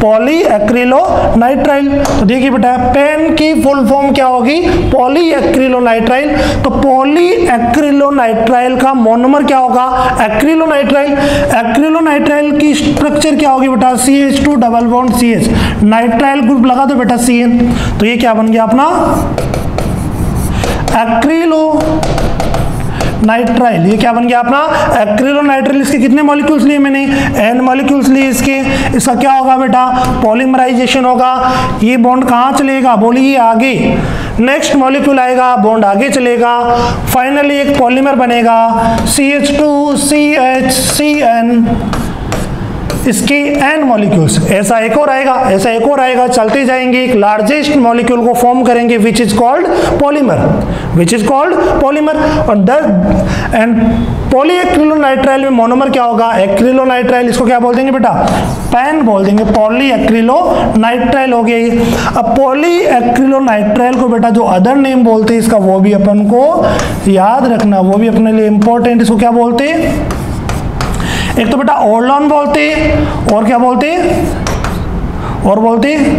पॉलीएक्रिलोनाइट्राइल, तो देखिए बेटा पेन की फुल फॉर्म क्या होगी, पॉलीएक्रिलोनाइट्राइल। तो पॉलीएक्रिलोनाइट्राइल का मोनोमर क्या होगा, एक्रिलोनाइट्राइल। एक्रिलोनाइट्राइल की स्ट्रक्चर क्या होगी बेटा, CH2 double bond CH, nitrile group लगा दो बेटा CN, तो ये क्या बन गया अपना, एक्रिलोनाइट्राइल। ये क्या बन गया अपना, एक्रिलोनाइट्राइल। इसके कितने मॉलिक्यूल्स लिए मैंने, n मॉलिक्यूल्स लिए इसके। इसका क्या होगा बेटा, पॉलीमराइजेशन होगा। ये बॉन्ड कहाँ चलेगा, बोलिए आगे, नेक्स्ट मॉलिक्यूल आएगा, बॉन्ड आगे चलेगा, फाइनली एक पॉलीमर बनेगा CH2CHCN, इसके n मॉलिक्यूल्स, ऐसा एक और आएगा, ऐसा एक और आएगा, चलते जाएंगे, एक लार्जेस्ट मॉलिक्यूल को फॉर्म करेंगे which is called polymer, which is called polymer. और एंड पॉलीएक्रिलोनाइट्राइल में मोनोमर क्या होगा, एक्रिलोनाइट्राइल, इसको क्या बोल देंगे बेटा, पैन बोल देंगे, पॉलीएक्रिलोनाइट्राइल हो गया ये। अब पॉलीएक्रिलोनाइट्राइल को बेटा जो अदर नेम बोलते हैं इसका, वो भी अपन को याद रखना, वो भी अपने लिए इंपॉर्टेंट। इसको क्या बोलते हैं, एक तो बेटा ओरलॉन बोलते, और क्या बोलते, और बोलते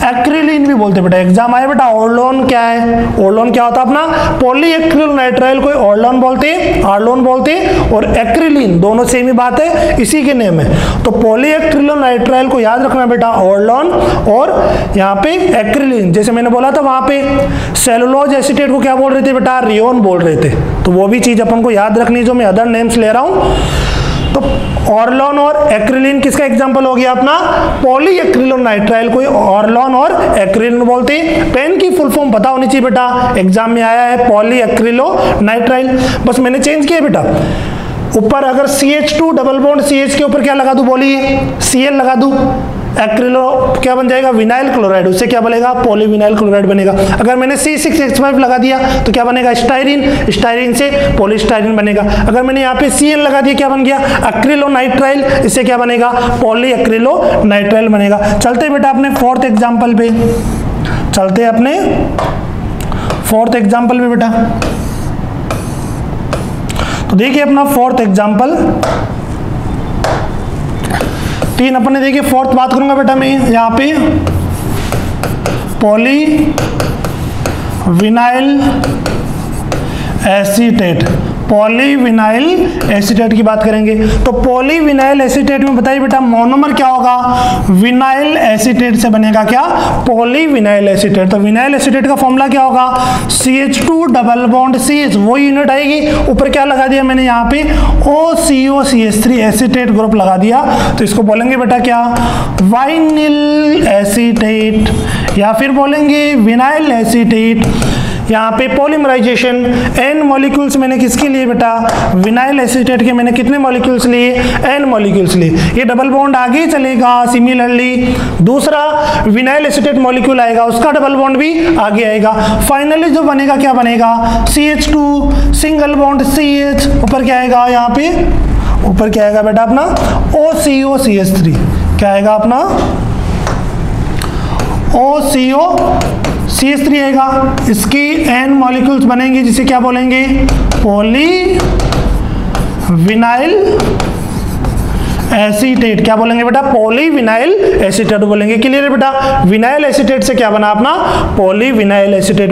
एक्रिलीन भी बोलते बेटा। एग्जाम आए बेटा, ओरलॉन क्या है, ओरलॉन क्या होता है अपना, पॉलीएक्रिलोनाइट्राइल को ओरलॉन बोलते, आर्लोन बोलते, और एक्रिलीन दोनों सेम ही बात है, इसी के नेम है। तो पॉलीएक्रिलोनाइट्राइल को याद रखना बेटा, ओरलॉन और यहाँ पे एक्रिलीन। जैसे मैंने बोला था वहां पे सेलुलोज एसीटेट को क्या बोल रहे थे बेटा, रियोन बोल रहे थे, तो वो भी चीज अपन को याद रखनी जो मैं अदर नेम्स ले रहा हूं। तो ऑरलॉन और एक्रिलीन किसका एग्जांपल हो गया अपना, पॉलीएक्रिलोनाइट्राइल को ऑरलॉन और एक्रिलीन बोलते हैं। पेन की फुल फॉर्म पता होनी चाहिए बेटा, एग्जाम में आया है पॉलीएक्रिलोनाइट्राइल, बस मैंने चेंज किया बेटा। ऊपर अगर CH2 डबल बॉन्ड CH के ऊपर क्या लगा दूं, बोलिए Cl लगा दूं, एक्रिलो क्या बन जाएगा, विनाइल क्लोराइड, उससे क्या बनेगा, पॉलीविनाइल क्लोराइड बनेगा। अगर मैंने C6H5 लगा दिया तो क्या बनेगा, स्टायरीन, स्टायरीन से पॉलीस्टायरीन बनेगा। अगर मैंने यहाँ पे Cl लगा दिया क्या बन गया, एक्रिलोनाइट्राइल, इससे क्या बनेगा, पॉलीएक्रिलोनाइट्राइल बनेगा। चलते बेटा अपने फोर्थ एग्जाम्पल पे, चलते अपने फोर्थ एग्जाम्पल पे बेटा। तो देखिए अपना फोर्थ एग्जाम्पल, तीन अपन ने देखिए, फोर्थ बात करूंगा बेटा मैं यहाँ पे polyvinyl vinyl acetate, polyvinyl acetate की बात करेंगे। तो पॉलीविनाइल एसीटेट में बताइए बेटा मोनोमर क्या होगा, विनाइल एसीटेट से बनेगा क्या, पॉलीविनाइल एसीटेट। तो विनाइल एसीटेट का फॉर्मूला क्या होगा, CH2 डबल बॉन्ड CH, वो यूनिट आएगी, ऊपर क्या लगा दिया मैंने यहाँ पे OCOCH3 एसीटेट ग्रुप लगा दिया, तो इसको बोलेंगे बेटा क्या, वाइनिल एसीटेट, या फिर बोलेंगे विनाइल एसीटेट। यहाँ पे पॉलीमराइजेशन n मॉलिक्यूल्स मैंने किसके लिए बेटा, विनाइल एसीटेट के मैंने कितने मॉलिक्यूल्स लिए, n मॉलिक्यूल्स लिए। ये डबल बॉन्ड आगे चलेगा, सिमिलरली दूसरा विनाइल एसीटेट मॉलिक्यूल आएगा, उसका डबल बॉन्ड भी आगे आएगा। फाइनली जो बनेगा क्या बनेगा, CH2 सिंगल बॉन्ड CH, ऊपर क्या आएगा, यहाँ पे ऊपर क्या आएगा बेटा अपना OCOCH3, क्या आएगा अपना OCOCH3 आएगा। इसकी n मॉलिक्यूल्स बनेंगे जिसे क्या बोलेंगे, पॉली विनाइल एसीटेट, क्या बोलेंगे बेटा, पॉलीविनाइल एसीटेट बोलेंगे। क्लियर है बेटा, विनाइल एसीटेट से क्या बना अपना, पॉलीविनाइल एसीटेट।